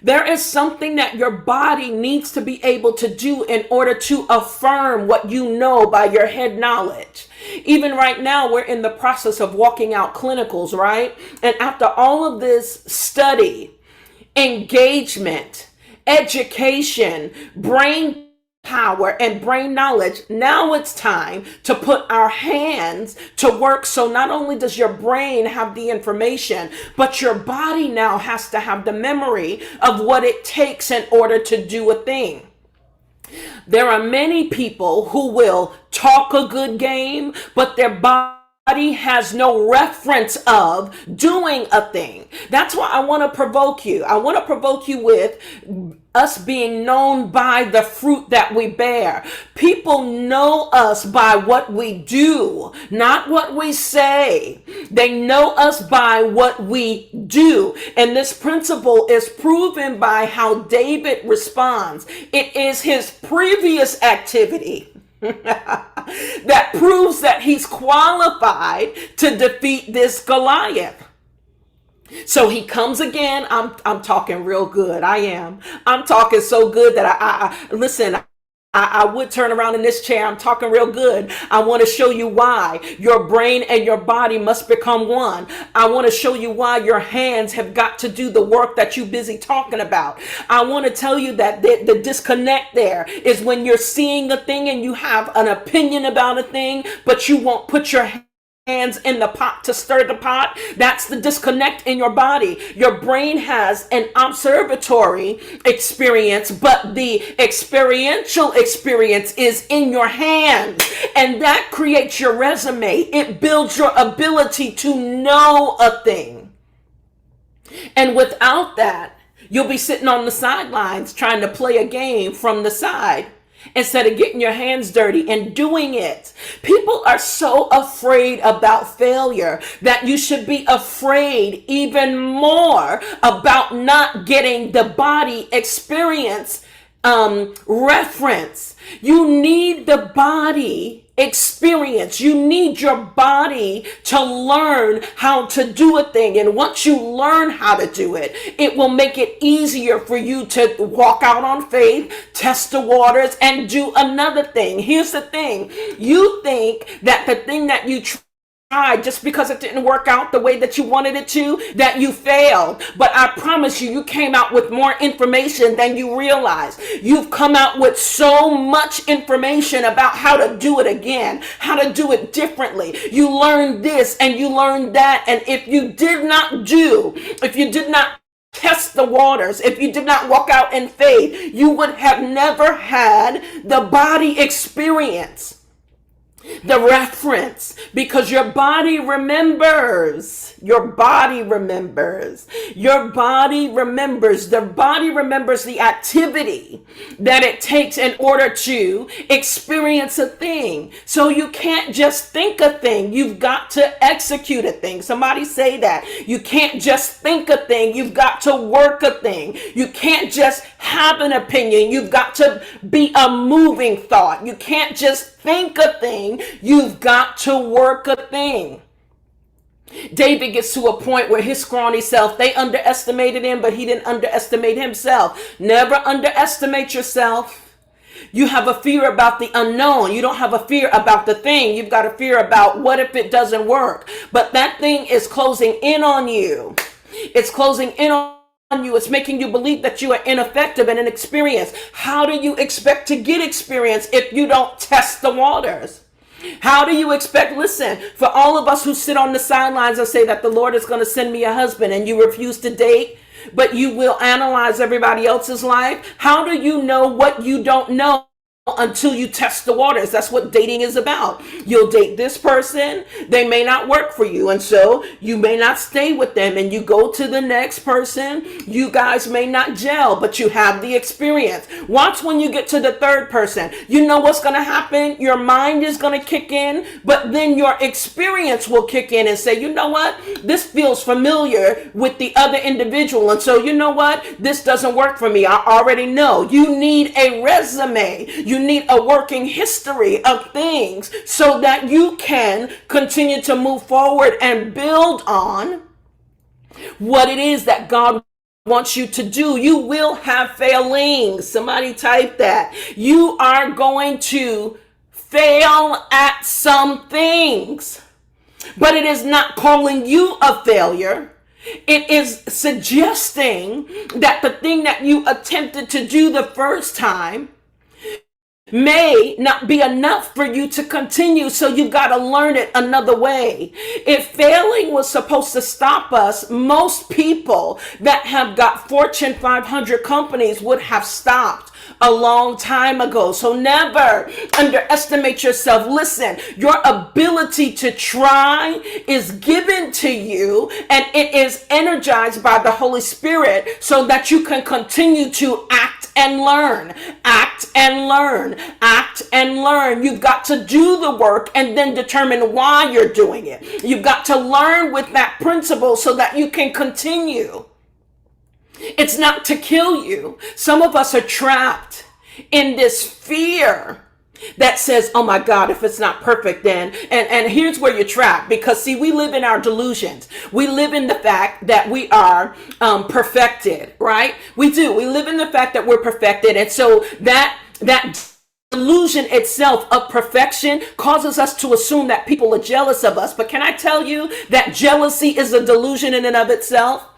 There is something that your body needs to be able to do in order to affirm what you know by your head knowledge. Even right now, we're in the process of walking out clinicals, right? And after all of this study, engagement, education, brain power, and brain knowledge, now it's time to put our hands to work. So not only does your brain have the information, but your body now has to have the memory of what it takes in order to do a thing. There are many people who will talk a good game, but their body body has no reference of doing a thing. That's why I want to provoke you. I want to provoke you with us being known by the fruit that we bear. People know us by what we do, not what we say. They know us by what we do. And this principle is proven by how David responds. It is his previous activity that proves that he's qualified to defeat this Goliath. So he comes again. I'm talking real good. I am. I'm talking so good that I listen. I would turn around in this chair. I'm talking real good. I want to show you why your brain and your body must become one. I want to show you why your hands have got to do the work that you're busy talking about. I want to tell you that the disconnect there is when you're seeing a thing and you have an opinion about a thing, but you won't put your hands in the pot to stir the pot. That's the disconnect in your body. Your brain has an observatory experience, but the experiential experience is in your hands, and that creates your resume. It builds your ability to know a thing, and without that, you'll be sitting on the sidelines trying to play a game from the side instead of getting your hands dirty and doing it. People are so afraid about failure that you should be afraid even more about not getting the body experience reference. You need the body experience. You need your body to learn how to do a thing. And once you learn how to do it, it will make it easier for you to walk out on faith, test the waters, and do another thing. Here's the thing. You think that the thing that you tried, just because it didn't work out the way that you wanted it to, that you failed. But I promise you, you came out with more information than you realized. You've come out with so much information about how to do it again, how to do it differently. You learned this and you learned that. And if you did not test the waters, if you did not walk out in faith, you would have never had the body experience, the reference, because your body remembers. Your body remembers. Your body remembers. The body remembers the activity that it takes in order to experience a thing. So you can't just think a thing. You've got to execute a thing. Somebody say that. You can't just think a thing. You've got to work a thing. You can't just have an opinion. You've got to be a moving thought. You can't just think a thing. You've got to work a thing. David gets to a point where his scrawny self, they underestimated him, but he didn't underestimate himself. Never underestimate yourself. You have a fear about the unknown. You don't have a fear about the thing. You've got a fear about what if it doesn't work. But that thing is closing in on you. It's closing in on you. It's making you believe that you are ineffective and inexperienced. How do you expect to get experience if you don't test the waters? How do you expect, listen, for all of us who sit on the sidelines and say that the Lord is going to send me a husband, and you refuse to date, but you will analyze everybody else's life? How do you know what you don't know until you test the waters? That's what dating is about. You'll date this person, they may not work for you, and so you may not stay with them, and you go to the next person. You guys may not gel, but you have the experience. Watch when you get to the third person. You know what's going to happen? Your mind is going to kick in, but then your experience will kick in and say, you know what? This feels familiar with the other individual, and so you know what? This doesn't work for me. I already know. You need a resume. You need a working history of things so that you can continue to move forward and build on what it is that God wants you to do. You will have failings. Somebody type that. You are going to fail at some things, but it is not calling you a failure. It is suggesting that the thing that you attempted to do the first time may not be enough for you to continue, so you got to learn it another way. If failing was supposed to stop us, most people that have got Fortune 500 companies would have stopped a long time ago. So never underestimate yourself. Listen, your ability to try is given to you, and it is energized by the Holy Spirit so that you can continue to act and learn, act and learn, act and learn. You've got to do the work and then determine why you're doing it. You've got to learn with that principle so that you can continue. It's not to kill you. Some of us are trapped in this fear that says, oh my God, if it's not perfect then. And here's where you're trapped, because see, we live in our delusions. We live in the fact that we are perfected, right? We do. We live in the fact that we're perfected. And so that delusion itself of perfection causes us to assume that people are jealous of us. But can I tell you that jealousy is a delusion in and of itself?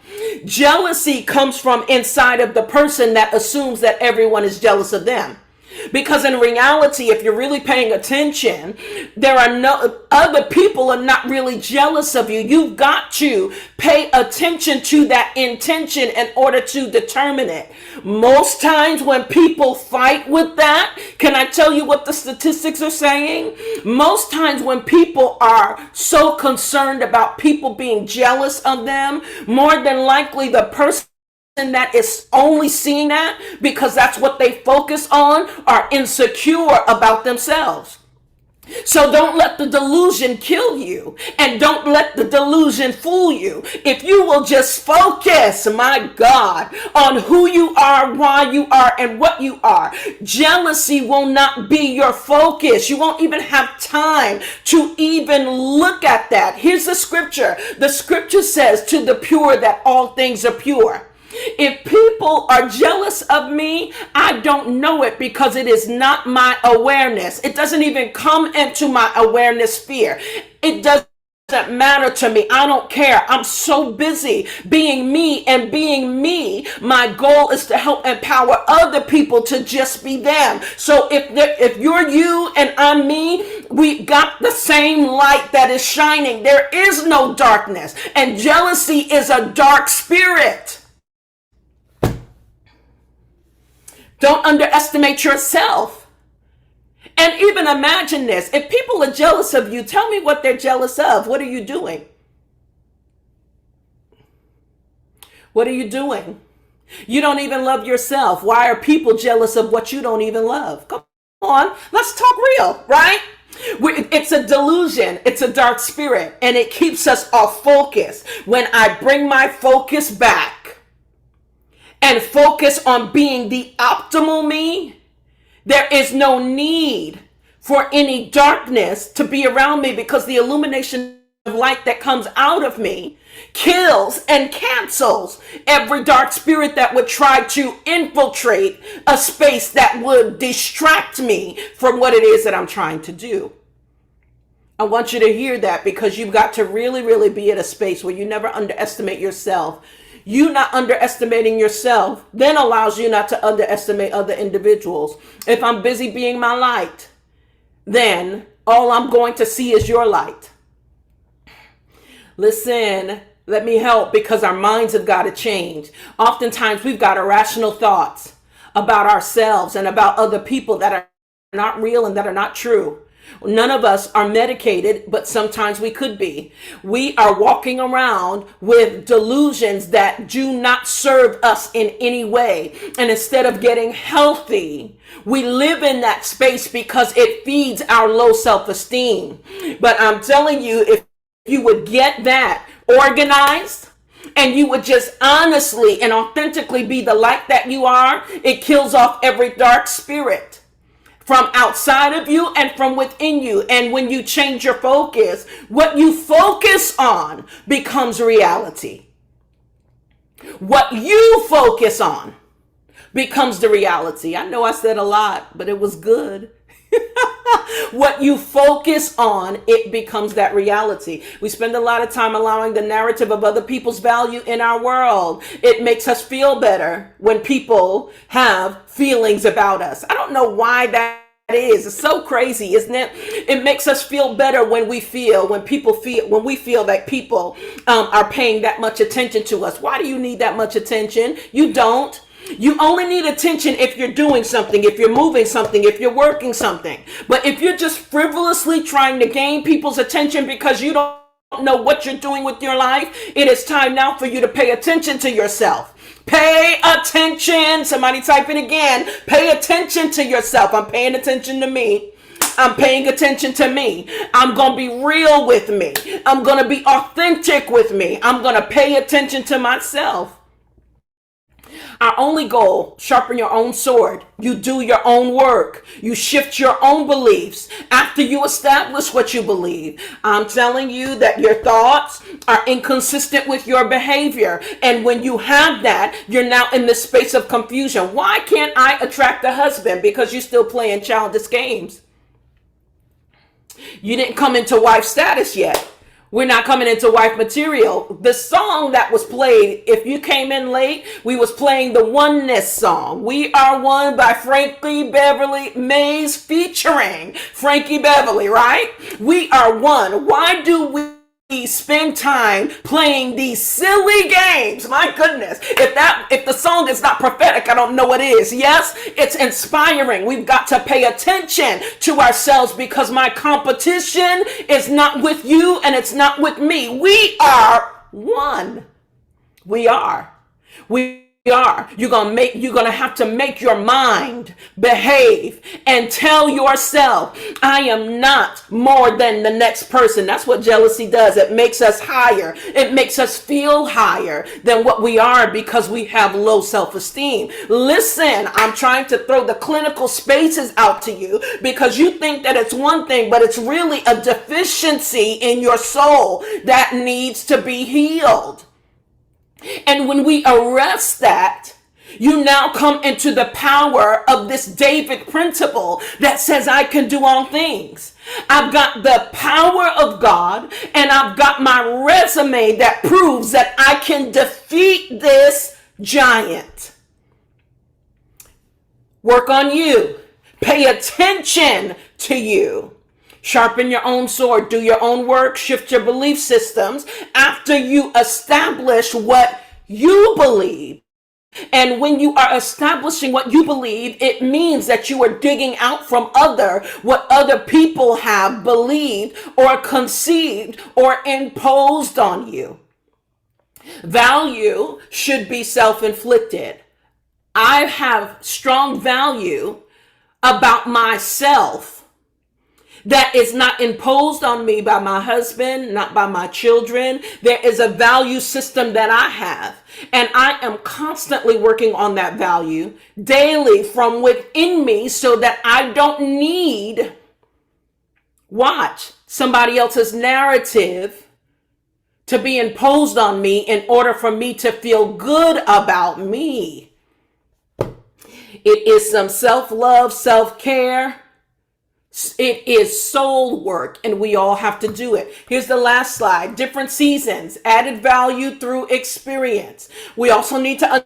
Jealousy comes from inside of the person that assumes that everyone is jealous of them. Because in reality, if you're really paying attention, there are no other people are not really jealous of you. You've got to pay attention to that intention in order to determine it. Most times when people fight with that, can I tell you what the statistics are saying? Most times when people are so concerned about people being jealous of them, more than likely the person that is only seeing that because that's what they focus on are insecure about themselves. So don't let the delusion kill you, and don't let the delusion fool you. If you will just focus, my God, on who you are, why you are, and what you are, jealousy will not be your focus. You won't even have time to even look at that. Here's the scripture. The scripture says, to the pure that all things are pure. If people are jealous of me, I don't know it because it is not my awareness. It doesn't even come into my awareness sphere. It doesn't matter to me. I don't care. I'm so busy being me and being me. My goal is to help empower other people to just be them. So if you're you and I'm me, we got the same light that is shining. There is no darkness, and jealousy is a dark spirit. Don't underestimate yourself. And even imagine this. If people are jealous of you, tell me what they're jealous of. What are you doing? What are you doing? You don't even love yourself. Why are people jealous of what you don't even love? Come on, let's talk real, right? It's a delusion. It's a dark spirit, and it keeps us off focus. When I bring my focus back and focus on being the optimal me, there is no need for any darkness to be around me, because the illumination of light that comes out of me kills and cancels every dark spirit that would try to infiltrate a space that would distract me from what it is that I'm trying to do. I want you to hear that, because you've got to really, really be at a space where you never underestimate yourself. You not underestimating yourself then allows you not to underestimate other individuals. If I'm busy being my light, then all I'm going to see is your light. Listen, let me help, because our minds have got to change. Oftentimes we've got irrational thoughts about ourselves and about other people that are not real and that are not true. None of us are medicated, but sometimes we could be. We are walking around with delusions that do not serve us in any way. And instead of getting healthy, we live in that space because it feeds our low self-esteem. But I'm telling you, if you would get that organized, and you would just honestly and authentically be the light that you are, it kills off every dark spirit from outside of you and from within you. And when you change your focus, what you focus on becomes reality. What you focus on becomes the reality. I know I said a lot, but it was good. What you focus on, it becomes that reality. We spend a lot of time allowing the narrative of other people's value in our world. It makes us feel better when people have feelings about us. I don't know why that is. It's so crazy, isn't it? It makes us feel better when we feel that people are paying that much attention to us. Why do you need that much attention? You don't. You only need attention if you're doing something, if you're moving something, if you're working something. But if you're just frivolously trying to gain people's attention because you don't know what you're doing with your life, it is time now for you to pay attention to yourself. Pay attention. Somebody type it again. Pay attention to yourself. I'm paying attention to me. I'm paying attention to me. I'm going to be real with me. I'm going to be authentic with me. I'm going to pay attention to myself. Our only goal, sharpen your own sword. You do your own work. You shift your own beliefs after you establish what you believe. I'm telling you that your thoughts are inconsistent with your behavior. And when you have that, you're now in this space of confusion. Why can't I attract a husband? Because you're still playing childish games. You didn't come into wife status yet. We're not coming into wife material. The song that was played, if you came in late, we was playing the Oneness song. We Are One by Frankie Beverly Mays featuring Frankie Beverly, right? We are one. Why do we spend time playing these silly games? My goodness. If the song is not prophetic, I don't know what is. Yes, it's inspiring. We've got to pay attention to ourselves because my competition is not with you and it's not with me. We are one. We are. You're gonna have to make your mind behave and tell yourself, I am not more than the next person. That's what jealousy does. It makes us higher. It makes us feel higher than what we are because we have low self-esteem. Listen, I'm trying to throw the clinical spaces out to you because you think that it's one thing, but it's really a deficiency in your soul that needs to be healed. And when we arrest that, you now come into the power of this David principle that says I can do all things. I've got the power of God and I've got my resume that proves that I can defeat this giant. Work on you. Pay attention to you. Sharpen your own sword, do your own work, shift your belief systems after you establish what you believe. And when you are establishing what you believe, it means that you are digging out from what other people have believed or conceived or imposed on you. Value should be self-inflicted. I have strong value about myself that is not imposed on me by my husband, not by my children. There is a value system that I have, and I am constantly working on that value daily from within me so that I don't need, somebody else's narrative to be imposed on me in order for me to feel good about me. It is some self-love, self-care. It is soul work, and we all have to do it. Here's the last slide. Different seasons, added value through experience. We also need to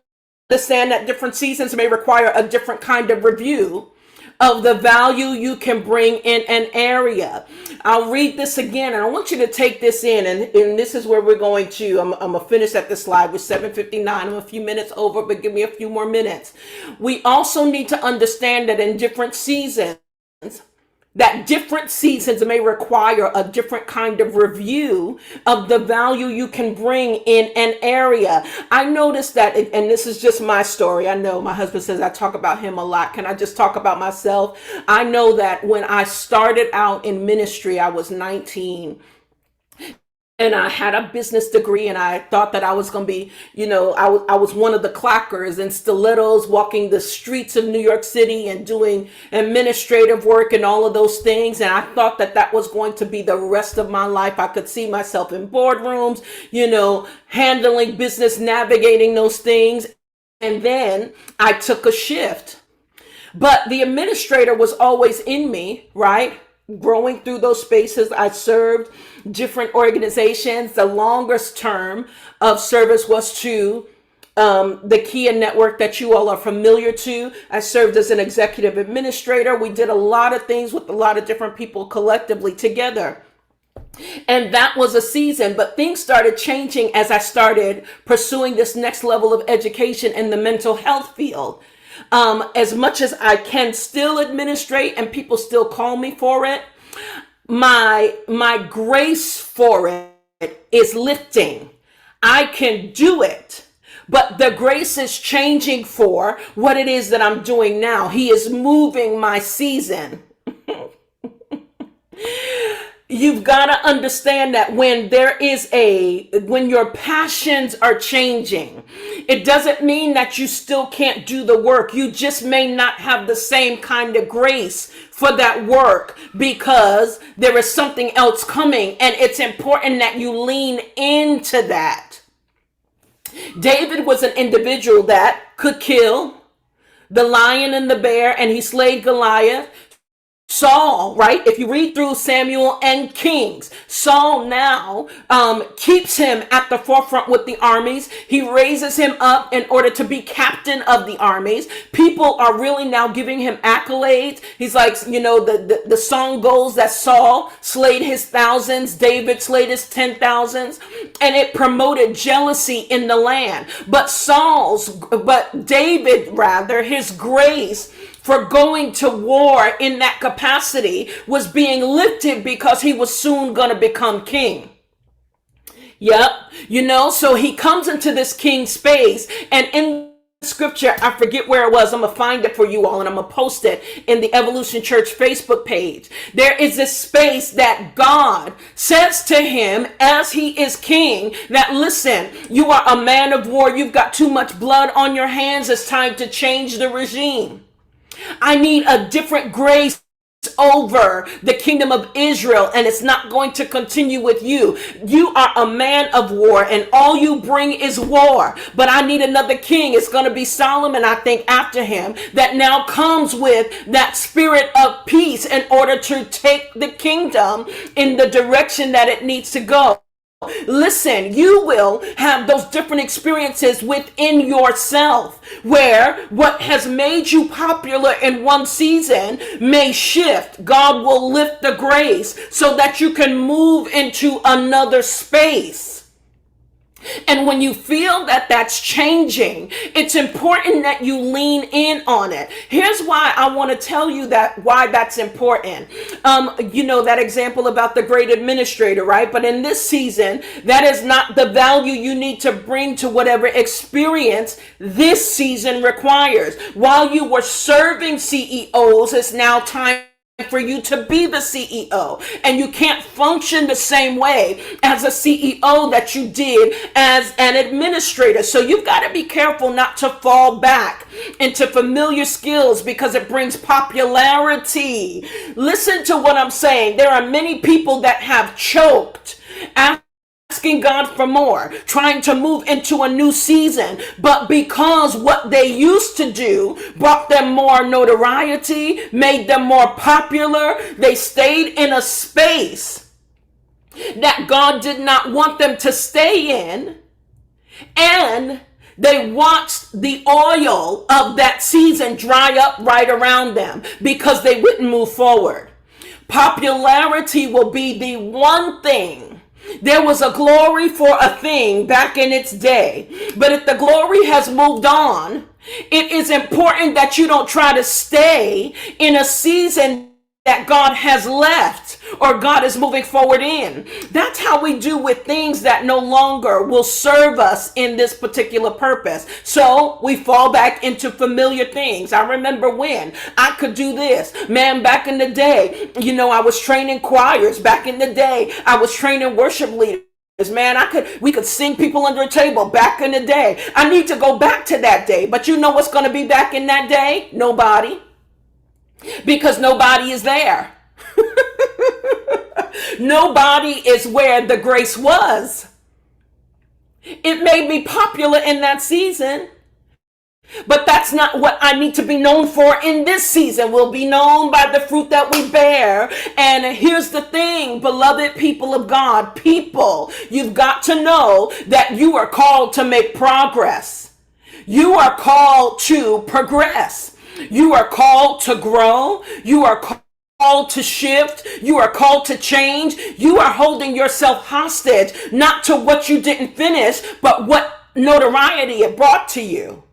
understand that different seasons may require a different kind of review of the value you can bring in an area. I'll read this again, and I want you to take this in, and this is where we're going to, I'm going to finish at this slide with 7:59. I'm a few minutes over, but give me a few more minutes. We also need to understand that in different seasons, may require a different kind of review of the value you can bring in an area. I noticed that, and this is just my story. I know my husband says I talk about him a lot. Can I just talk about myself? I know that when I started out in ministry, I was 19. And I had a business degree, and I thought that I was going to be, I was one of the clockers in stilettos walking the streets of New York City and doing administrative work and all of those things. And I thought that that was going to be the rest of my life. I could see myself in boardrooms, handling business, navigating those things. And then I took a shift. But the administrator was always in me, right? Growing through those spaces, I served different organizations. The longest term of service was to the Kia network that you all are familiar to. I served as an executive administrator. We did a lot of things with a lot of different people collectively together. And that was a season, but things started changing as I started pursuing this next level of education in the mental health field. As much as I can still administrate and people still call me for it, my grace for it is lifting. I can do it, but the grace is changing for what it is that I'm doing now. He is moving my season. You've got to understand that when when your passions are changing, it doesn't mean that you still can't do the work. You just may not have the same kind of grace for that work because there is something else coming, and it's important that you lean into that. David was an individual that could kill the lion and the bear, and he slayed Goliath. Saul, right? If you read through Samuel and Kings, Saul now keeps him at the forefront with the armies. He raises him up in order to be captain of the armies. People are really now giving him accolades. He's like, the song goes that Saul slayed his thousands, David slayed his 10,000s, and it promoted jealousy in the land. But David, his grace for going to war in that capacity was being lifted because he was soon going to become king. Yep. So he comes into this king space, and in scripture, I forget where it was. I'm going to find it for you all, and I'm going to post it in the Evolution Church Facebook page. There is this space that God says to him as he is king that, listen, you are a man of war. You've got too much blood on your hands. It's time to change the regime. I need a different grace over the kingdom of Israel, and it's not going to continue with you. You are a man of war, and all you bring is war. But I need another king. It's going to be Solomon, I think, after him, that now comes with that spirit of peace in order to take the kingdom in the direction that it needs to go. Listen, you will have those different experiences within yourself where what has made you popular in one season may shift. God will lift the grace so that you can move into another space. And when you feel that that's changing, it's important that you lean in on it. Here's why I want to tell you why that's important. That example about the great administrator, right? But in this season, that is not the value you need to bring to whatever experience this season requires. While you were serving CEOs, it's now time for you to be the CEO, and you can't function the same way as a CEO that you did as an administrator. So you've got to be careful not to fall back into familiar skills because it brings popularity. Listen to what I'm saying. There are many people that have choked asking God for more, trying to move into a new season, but because what they used to do brought them more notoriety, made them more popular, they stayed in a space that God did not want them to stay in, and they watched the oil of that season dry up right around them because they wouldn't move forward. Popularity will be the one thing. There was a glory for a thing back in its day, but if the glory has moved on, it is important that you don't try to stay in a season that God has left or God is moving forward in. That's how we do with things that no longer will serve us in this particular purpose. So we fall back into familiar things. I remember when I could do this. Man, back in the day, I was training choirs. Back in the day, I was training worship leaders. Man, we could sing people under a table back in the day. I need to go back to that day. But you know what's going to be back in that day? Nobody. Because nobody is there. Nobody is where the grace was. It may be popular in that season, but that's not what I need to be known for in this season. We'll be known by the fruit that we bear. And here's the thing, beloved people of God, you've got to know that you are called to make progress. You are called to progress. You are called to grow. You are called to shift. You are called to change. You are holding yourself hostage, not to what you didn't finish, but what notoriety it brought to you.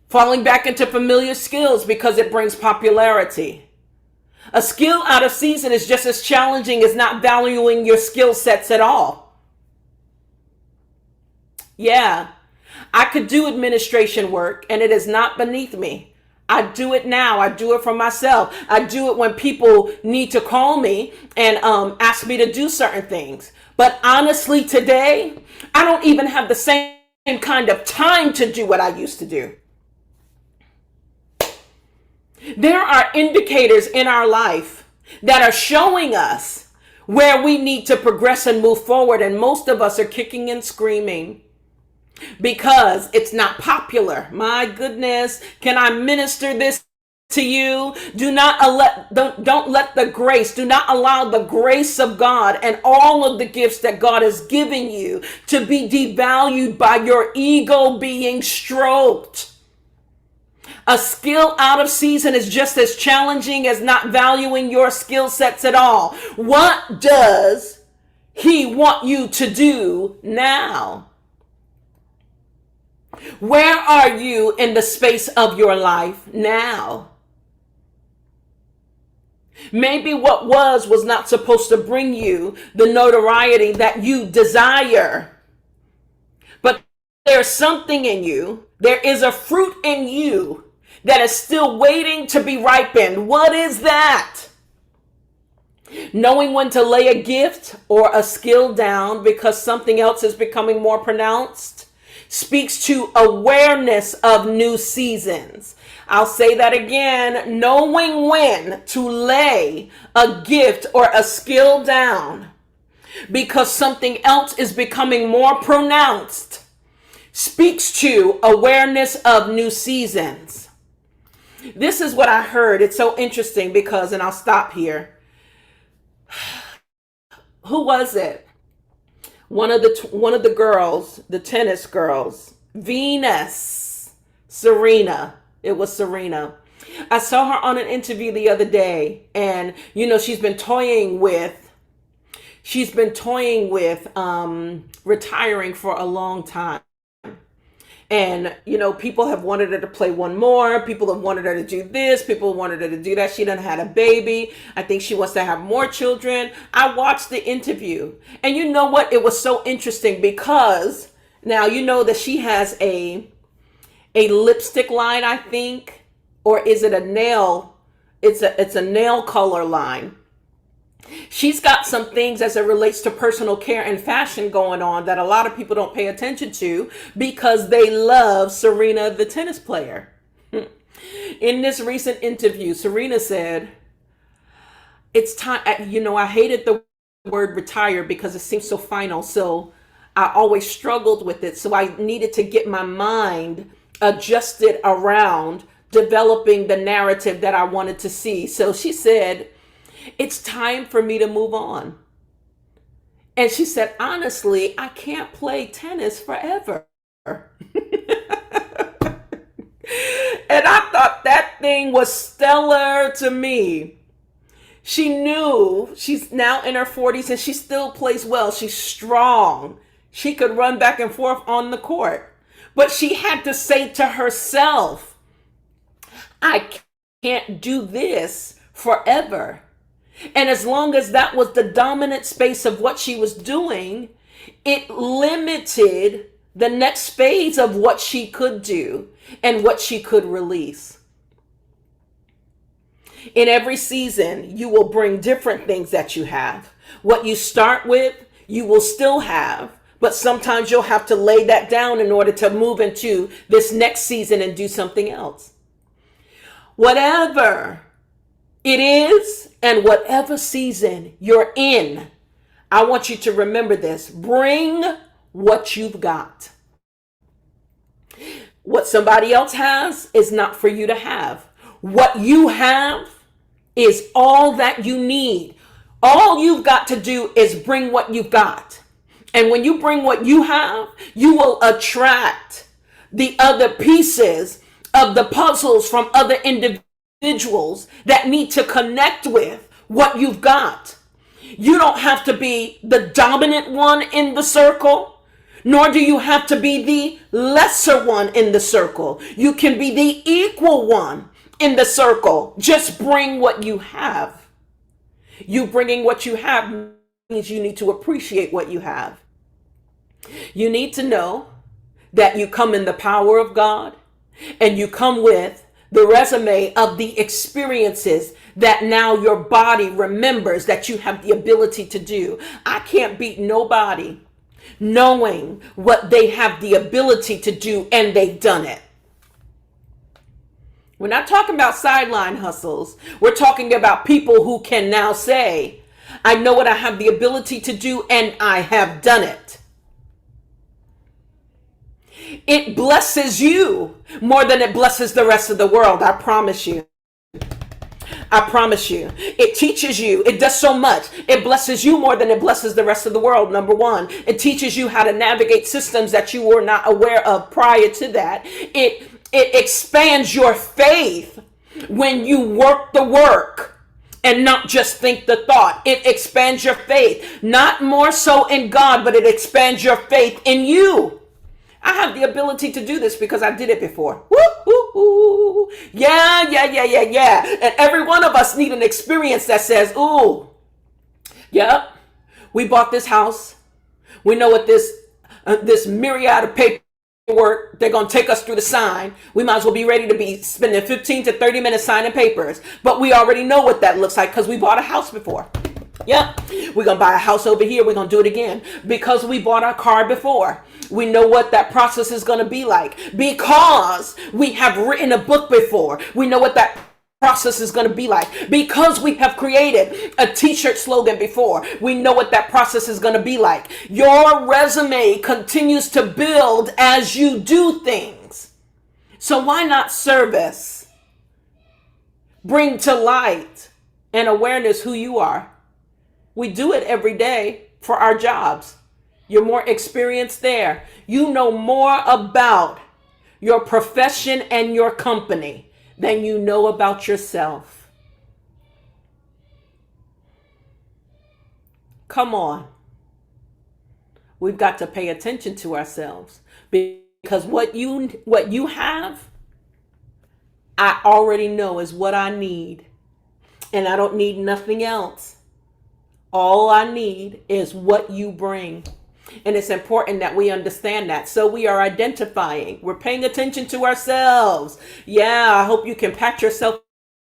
Falling back into familiar skills because it brings popularity. A skill out of season is just as challenging as not valuing your skill sets at all. Yeah, I could do administration work and it is not beneath me. I do it now. I do it for myself. I do it when people need to call me and ask me to do certain things. But honestly, today, I don't even have the same kind of time to do what I used to do. There are indicators in our life that are showing us where we need to progress and move forward. And most of us are kicking and screaming because it's not popular. My goodness, can I minister this to you? Don't let the grace, do not allow the grace of God and all of the gifts that God is giving you to be devalued by your ego being stroked. A skill out of season is just as challenging as not valuing your skill sets at all. What does he want you to do now? Where are you in the space of your life now? Maybe what was not supposed to bring you the notoriety that you desire. But there's something in you. There is a fruit in you that is still waiting to be ripened. What is that? Knowing when to lay a gift or a skill down because something else is becoming more pronounced speaks to awareness of new seasons. I'll say that again. Knowing when to lay a gift or a skill down because something else is becoming more pronounced speaks to awareness of new seasons. This is what I heard. It's so interesting because, and I'll stop here. Who was it? One of the girls, the tennis girls, Serena. It was Serena. I saw her on an interview the other day, and she's been toying with retiring for a long time. And, people have wanted her to play one more. People have wanted her to do this. People wanted her to do that. She done had a baby. I think she wants to have more children. I watched the interview. And you know what? It was so interesting because now you know that she has a lipstick line, I think. Or is it a nail? It's a nail color line. She's got some things as it relates to personal care and fashion going on that a lot of people don't pay attention to because they love Serena, the tennis player. In this recent interview, Serena said, it's time, I hated the word retire because it seems so final. So I always struggled with it. So I needed to get my mind adjusted around developing the narrative that I wanted to see. So she said, it's time for me to move on. And she said, honestly, I can't play tennis forever. And I thought that thing was stellar to me. She knew she's now in her 40s and she still plays well. She's strong. She could run back and forth on the court. But she had to say to herself, I can't do this forever. And as long as that was the dominant space of what she was doing, it limited the next phase of what she could do and what she could release. In every season, you will bring different things that you have. What you start with, you will still have, but sometimes you'll have to lay that down in order to move into this next season and do something else. Whatever it is, and whatever season you're in, I want you to remember this. Bring what you've got. What somebody else has is not for you to have. What you have is all that you need. All you've got to do is bring what you've got. And when you bring what you have, you will attract the other pieces of the puzzles from other individuals individuals that need to connect with what you've got. You don't have to be the dominant one in the circle, nor do you have to be the lesser one in the circle. You can be the equal one in the circle. Just bring what you have. You bringing what you have means you need to appreciate what you have. You need to know that you come in the power of God, and you come with the resume of the experiences that now your body remembers that you have the ability to do. I can't beat nobody knowing what they have the ability to do and they've done it. We're not talking about sideline hustles. We're talking about people who can now say, I know what I have the ability to do and I have done it. It blesses you more than it blesses the rest of the world. I promise you. I promise you. It teaches you. It does so much. It blesses you more than it blesses the rest of the world. Number one, it teaches you how to navigate systems that you were not aware of prior to that. It expands your faith when you work the work and not just think the thought. It expands your faith, not more so in God, but it expands your faith in you. I have the ability to do this because I did it before. Woo, woo, woo. Yeah. And every one of us need an experience that says, ooh, yep, we bought this house. We know what this myriad of paperwork, they're going to take us through the sign. We might as well be ready to be spending 15 to 30 minutes signing papers. But we already know what that looks like because we bought a house before. Yep, we're going to buy a house over here. We're going to do it again because we bought our car before. We know what that process is going to be like because we have written a book before. We know what that process is going to be like because we have created a t-shirt slogan before. We know what that process is going to be like. Your resume continues to build as you do things. So why not service? Bring to light and awareness who you are. We do it every day for our jobs. You're more experienced there. You know more about your profession and your company than you know about yourself. Come on. We've got to pay attention to ourselves because what you have, I already know is what I need. And I don't need nothing else. All I need is what you bring. And it's important that we understand that. So we are identifying. We're paying attention to ourselves. Yeah, I hope you can pat yourself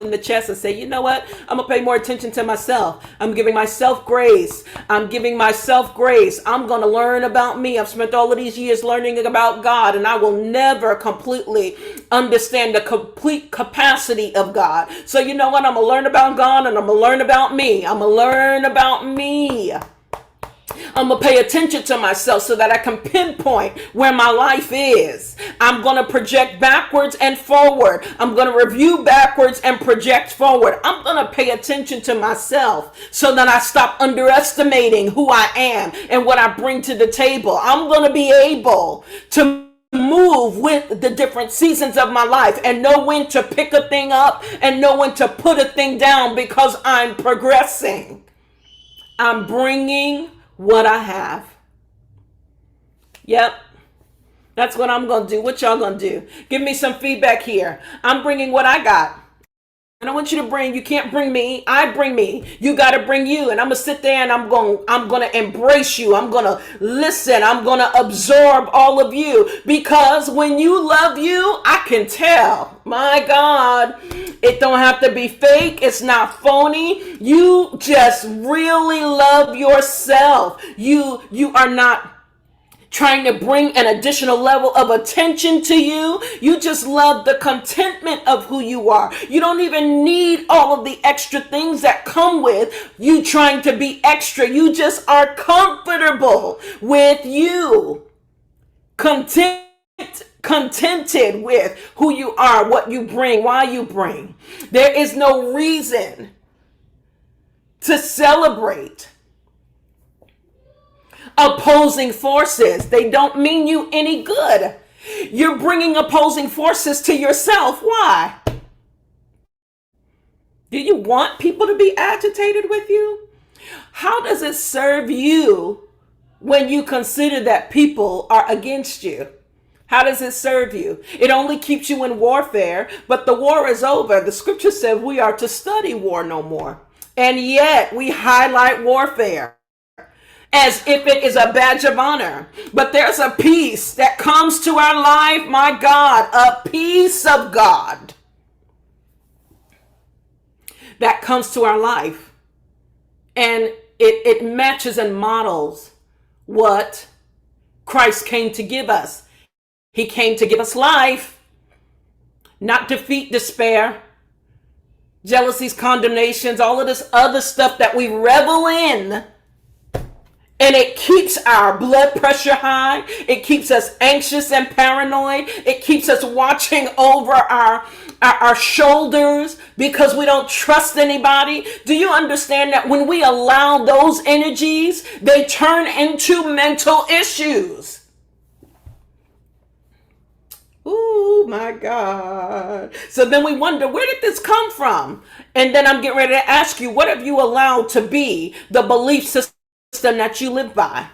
in the chest and say, you know what? I'm going to pay more attention to myself. I'm giving myself grace. I'm giving myself grace. I'm going to learn about me. I've spent all of these years learning about God, and I will never completely understand the complete capacity of God. So you know what? I'm going to learn about God, and I'm going to learn about me. I'm going to learn about me. I'm going to pay attention to myself so that I can pinpoint where my life is. I'm going to project backwards and forward. I'm going to review backwards and project forward. I'm going to pay attention to myself so that I stop underestimating who I am and what I bring to the table. I'm going to be able to move with the different seasons of my life and know when to pick a thing up and know when to put a thing down because I'm progressing. I'm bringing what I have. Yep. That's what I'm going to do. What y'all going to do? Give me some feedback here. I'm bringing what I got. And I want you to bring, you can't bring me. I bring me. You got to bring you. And I'm going to sit there and I'm going to embrace you. I'm going to listen. I'm going to absorb all of you because when you love you, I can tell. My God, it don't have to be fake. It's not phony. You just really love yourself. You are not trying to bring an additional level of attention to you. You just love the contentment of who you are. You don't even need all of the extra things that come with you trying to be extra. You just are comfortable with you. Contented with who you are, what you bring, why you bring. There is no reason to celebrate opposing forces. They don't mean you any good. You're bringing opposing forces to yourself. Why? Do you want people to be agitated with you? How does it serve you when you consider that people are against you? How does it serve you? It only keeps you in warfare, but the war is over. The scripture said we are to study war no more. And yet we highlight warfare as if it is a badge of honor. But there's a peace that comes to our life, my God, a peace of God that comes to our life. And it matches and models what Christ came to give us. He came to give us life, not defeat, despair, jealousies, condemnations, all of this other stuff that we revel in. And it keeps our blood pressure high. It keeps us anxious and paranoid. It keeps us watching over our shoulders because we don't trust anybody. Do you understand that when we allow those energies, they turn into mental issues? Oh my God. So then we wonder, where did this come from? And then I'm getting ready to ask you, what have you allowed to be the belief system that you live by?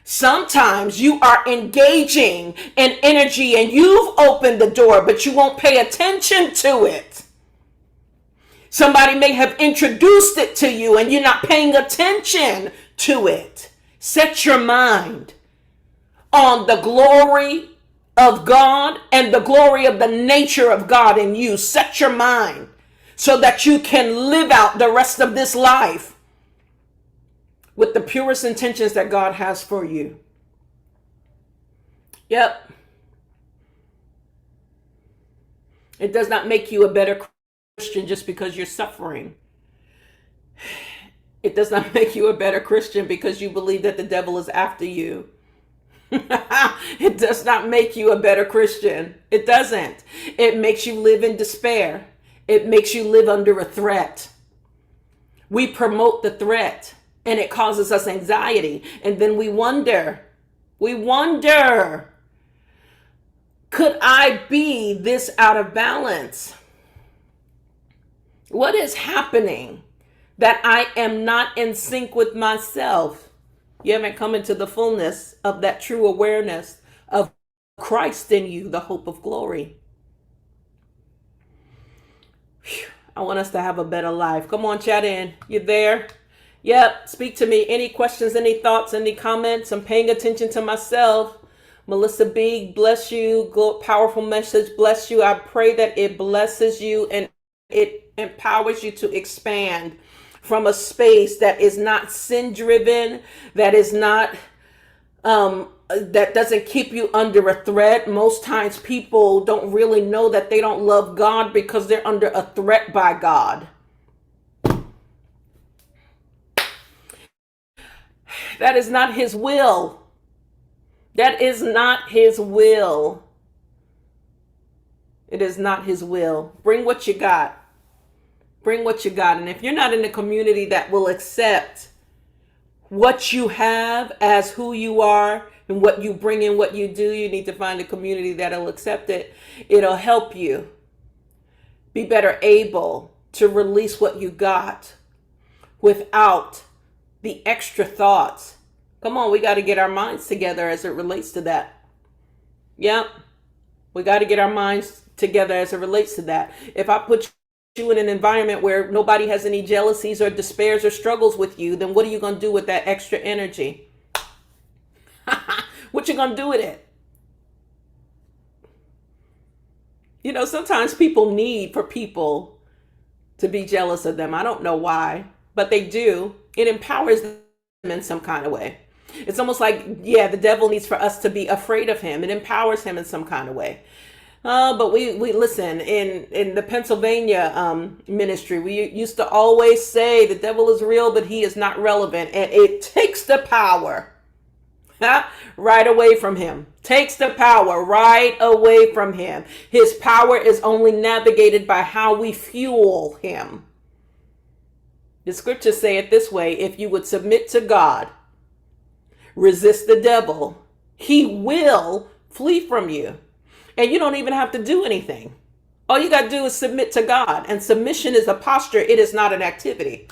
Sometimes you are engaging in energy and you've opened the door, but you won't pay attention to it. Somebody may have introduced it to you and you're not paying attention to it. Set your mind on the glory of God and the glory of the nature of God in you. Set your mind so that you can live out the rest of this life with the purest intentions that God has for you. Yep. It does not make you a better Christian just because you're suffering. It does not make you a better Christian because you believe that the devil is after you. It does not make you a better Christian. It doesn't. It makes you live in despair. It makes you live under a threat. We promote the threat and it causes us anxiety. And then we wonder, could I be this out of balance? What is happening that I am not in sync with myself? You haven't come into the fullness of that true awareness of Christ in you, the hope of glory. Whew. I want us to have a better life. Come on, chat in. You there? Yep. Speak to me. Any questions, any thoughts, any comments? I'm paying attention to myself. Melissa B, bless you. Powerful message. Bless you. I pray that it blesses you and it empowers you to expand from a space that is not sin driven, that is not, that doesn't keep you under a threat. Most times people don't really know that they don't love God because they're under a threat by God. That is not his will. That is not his will. It is not his will. Bring what you got. Bring what you got. And if you're not in a community that will accept what you have as who you are and what you bring in, what you do, you need to find a community that'll accept it. It'll help you be better able to release what you got without the extra thoughts. Come on, we got to get our minds together as it relates to that. Yep. We got to get our minds together as it relates to that. If I put you in an environment where nobody has any jealousies or despairs or struggles with you, then what are you going to do with that extra energy? What you going to do with it? You know, sometimes people need for people to be jealous of them. I don't know why, but they do. It empowers them in some kind of way. It's almost like, yeah, the devil needs for us to be afraid of him. It empowers him in some kind of way. But we listen, in the Pennsylvania ministry, we used to always say the devil is real, but he is not relevant. And it takes the power right away from him. Takes the power right away from him. His power is only navigated by how we fuel him. The scriptures say it this way: if you would submit to God, resist the devil, he will flee from you. And you don't even have to do anything. All you got to do is submit to God. And submission is a posture. It is not an activity.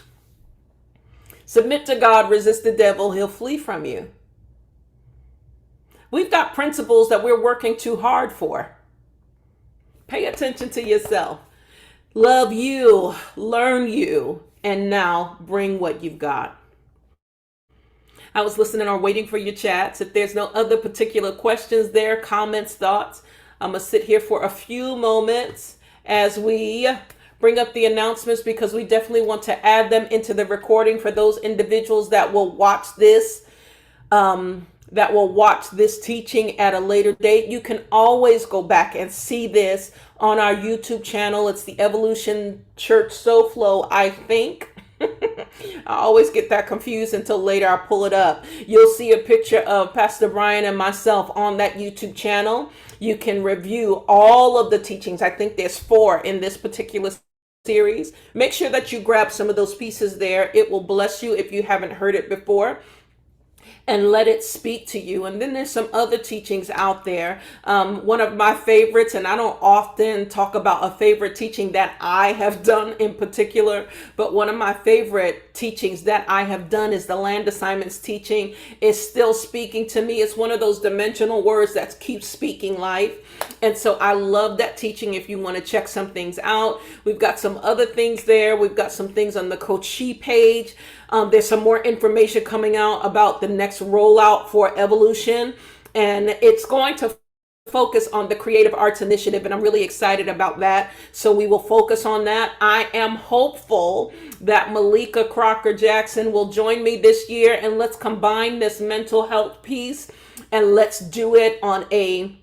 Submit to God, resist the devil, he'll flee from you. We've got principles that we're working too hard for. Pay attention to yourself. Love you, learn you, and now bring what you've got. I was listening or waiting for your chats. If there's no other particular questions there, comments, thoughts, I'm going to sit here for a few moments as we bring up the announcements, because we definitely want to add them into the recording for those individuals that will watch this, teaching at a later date. You can always go back and see this on our YouTube channel. It's the Evolution Church Soul Flow, I think. I always get that confused until later I pull it up. You'll see a picture of Pastor Brian and myself on that YouTube channel. You can review all of the teachings. I think there's 4 in this particular series. Make sure that you grab some of those pieces there. It will bless you if you haven't heard it before, and let it speak to you. And then there's some other teachings out there. One of my favorites, and I don't often talk about a favorite teaching that I have done in particular, but one of my favorite teachings that I have done is the land assignments teaching. It's still speaking to me. It's one of those dimensional words that keeps speaking life. And so I love that teaching. If you want to check some things out, we've got some other things there. We've got some things on the Coach She page. There's some more information coming out about the next rollout for Evolution, and it's going to focus on the Creative Arts Initiative, and I'm really excited about that. So we will focus on that. I am hopeful that Malika Crocker Jackson will join me this year, and let's combine this mental health piece, and let's do it on a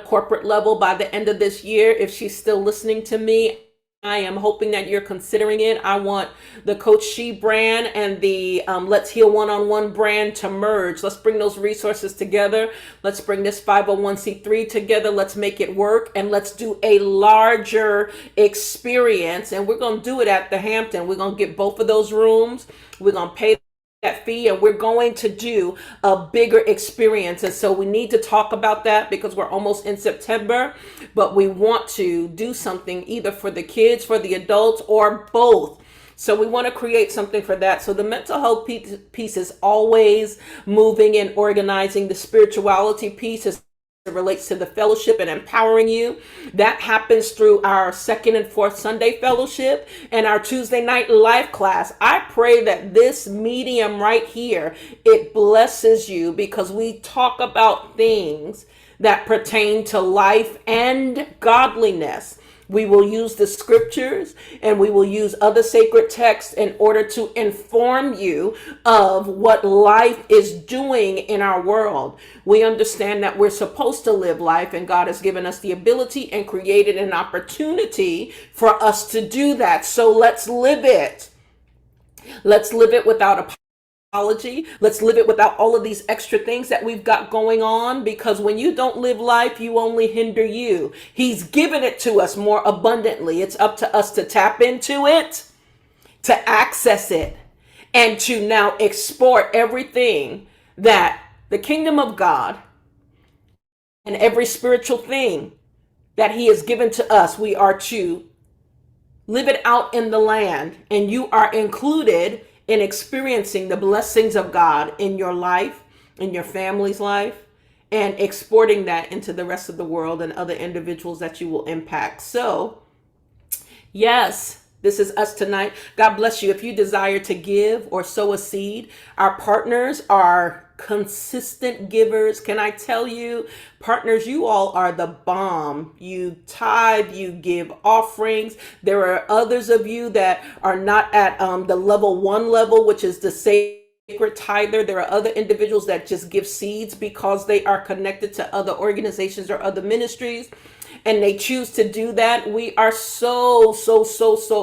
corporate level by the end of this year. If she's still listening to me, I am hoping that you're considering it. I want the Coach She brand and the Let's Heal One-on-One brand to merge. Let's bring those resources together. Let's bring this 501c3 together. Let's make it work, and let's do a larger experience. And we're going to do it at the Hampton. We're going to get both of those rooms. We're going to pay that fee, and we're going to do a bigger experience. And so we need to talk about that, because we're almost in September, but we want to do something either for the kids, for the adults, or both. So we want to create something for that. So the mental health piece is always moving and organizing. The spirituality piece is it relates to the fellowship and empowering you. That happens through our 2nd and 4th Sunday fellowship and our Tuesday night LYFE class. I pray that this medium right here, it blesses you, because we talk about things that pertain to life and godliness. We will use the scriptures, and we will use other sacred texts in order to inform you of what life is doing in our world. We understand that we're supposed to live life, and God has given us the ability and created an opportunity for us to do that. So let's live it. Let's live it without apology. Let's live it without all of these extra things that we've got going on, because when you don't live life, you only hinder you. He's given it to us more abundantly. It's up to us to tap into it, to access it, and to now export everything that the kingdom of God and every spiritual thing that he has given to us. We are to live it out in the land, and you are included in experiencing the blessings of God in your life, in your family's life, and exporting that into the rest of the world and other individuals that you will impact. So, yes, this is us tonight. God bless you. If you desire to give or sow a seed, our partners are consistent givers. Can I tell you, partners, you all are the bomb. You tithe, you give offerings. There are others of you that are not at the level 1 level, which is the sacred tither. There are other individuals that just give seeds because they are connected to other organizations or other ministries, and they choose to do that. We are so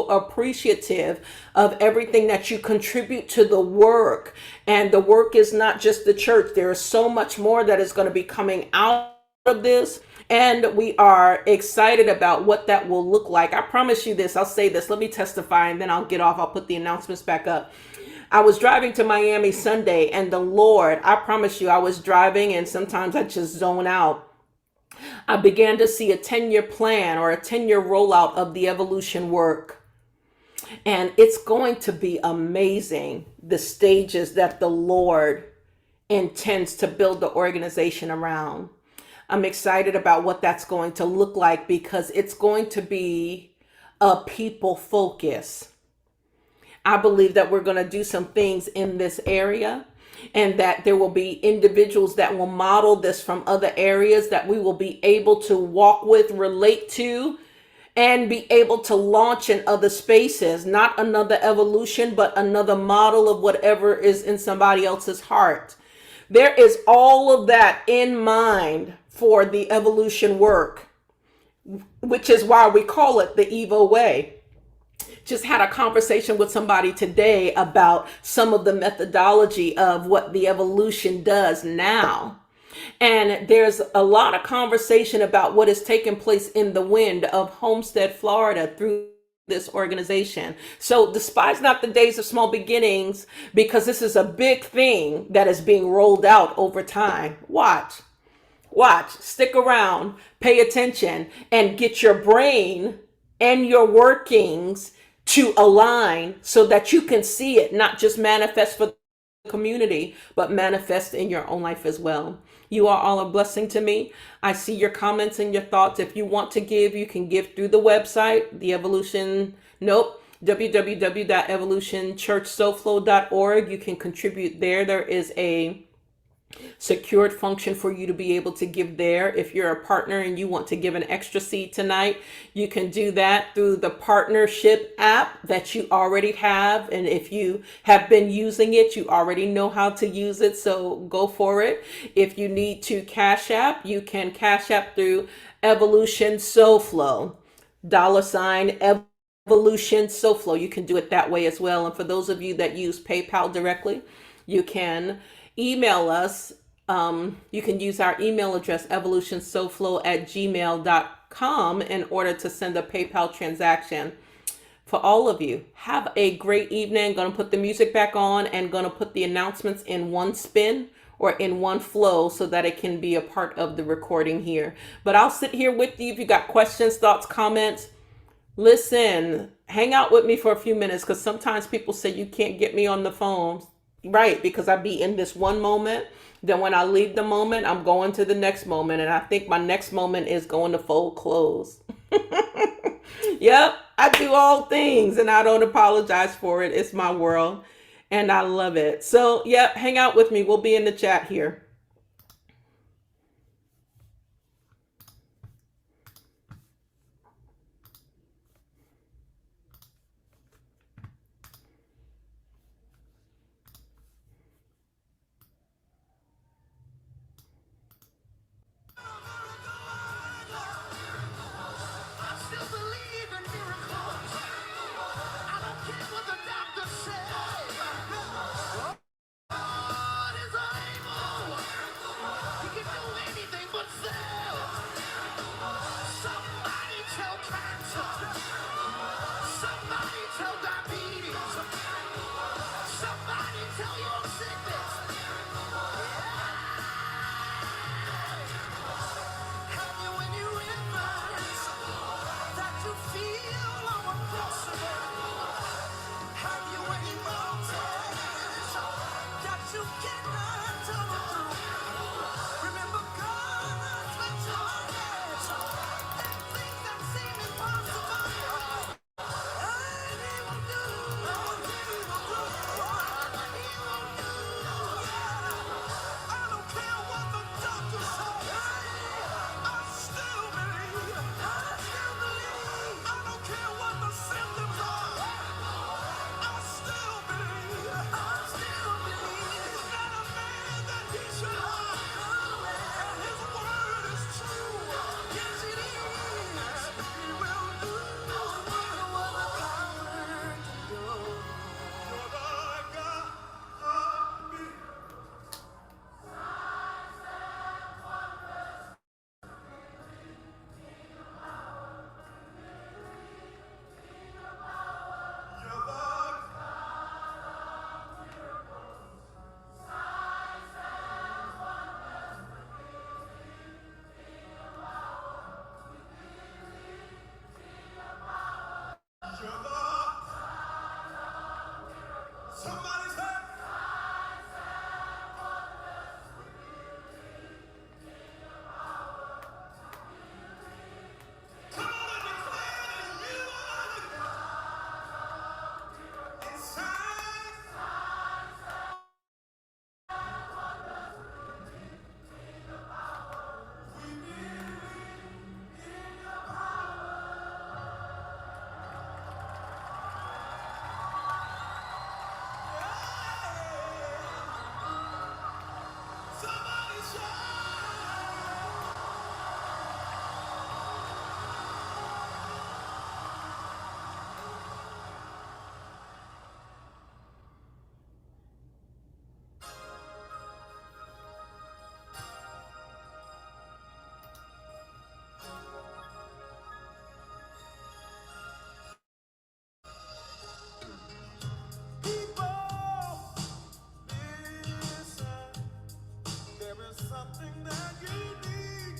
appreciative of everything that you contribute to the work. And the work is not just the church. There is so much more that is going to be coming out of this. And we are excited about what that will look like. I promise you this. I'll say this. Let me testify, and then I'll get off. I'll put the announcements back up. I was driving to Miami Sunday, and the Lord, I promise you, I was driving, and sometimes I just zone out. I began to see a 10-year plan or a 10-year rollout of the evolution work. And it's going to be amazing, the stages that the Lord intends to build the organization around. I'm excited about what that's going to look like because it's going to be a people focus. I believe that we're going to do some things in this area and that there will be individuals that will model this from other areas that we will be able to walk with, relate to, and be able to launch in other spaces. Not another evolution, but another model of whatever is in somebody else's heart. There is all of that in mind for the evolution work, which is why we call it the Evo way. Just had a conversation with somebody today about some of the methodology of what the evolution does now. And there's a lot of conversation about what is taking place in the wind of Homestead, Florida through this organization. So despise not the days of small beginnings, because this is a big thing that is being rolled out over time. Watch, stick around, pay attention, and get your brain and your workings to align so that you can see it not just manifest for the community, but manifest in your own life as well. You are all a blessing to me. I see your comments and your thoughts. If you want to give, you can give through the website, www.evolutionchurchsoflow.org. You can contribute there. There is a secured function for you to be able to give there. If you're a partner and you want to give an extra seed tonight, you can do that through the partnership app that you already have. And if you have been using it, you already know how to use it. So go for it. If you need to Cash App, you can Cash App through Evolution SoFlow, $Evolution SoFlow. You can do it that way as well. And for those of you that use PayPal directly, you can email us. You can use our email address, evolutionsoflow@gmail.com, in order to send a PayPal transaction. For all of you, have a great evening. Going to put the music back on and going to put the announcements in one spin or in one flow so that it can be a part of the recording here. But I'll sit here with you if you got questions, thoughts, comments. Listen, hang out with me for a few minutes, because sometimes people say you can't get me on the phone. Right, because I be in this one moment. Then when I leave the moment, I'm going to the next moment. And I think my next moment is going to fold clothes. Yep, I do all things and I don't apologize for it. It's my world and I love it. So, yep, hang out with me. We'll be in the chat here. Somebody say, come on and declare that you are the God inside. Somebody shout. People, listen. There is something that you need.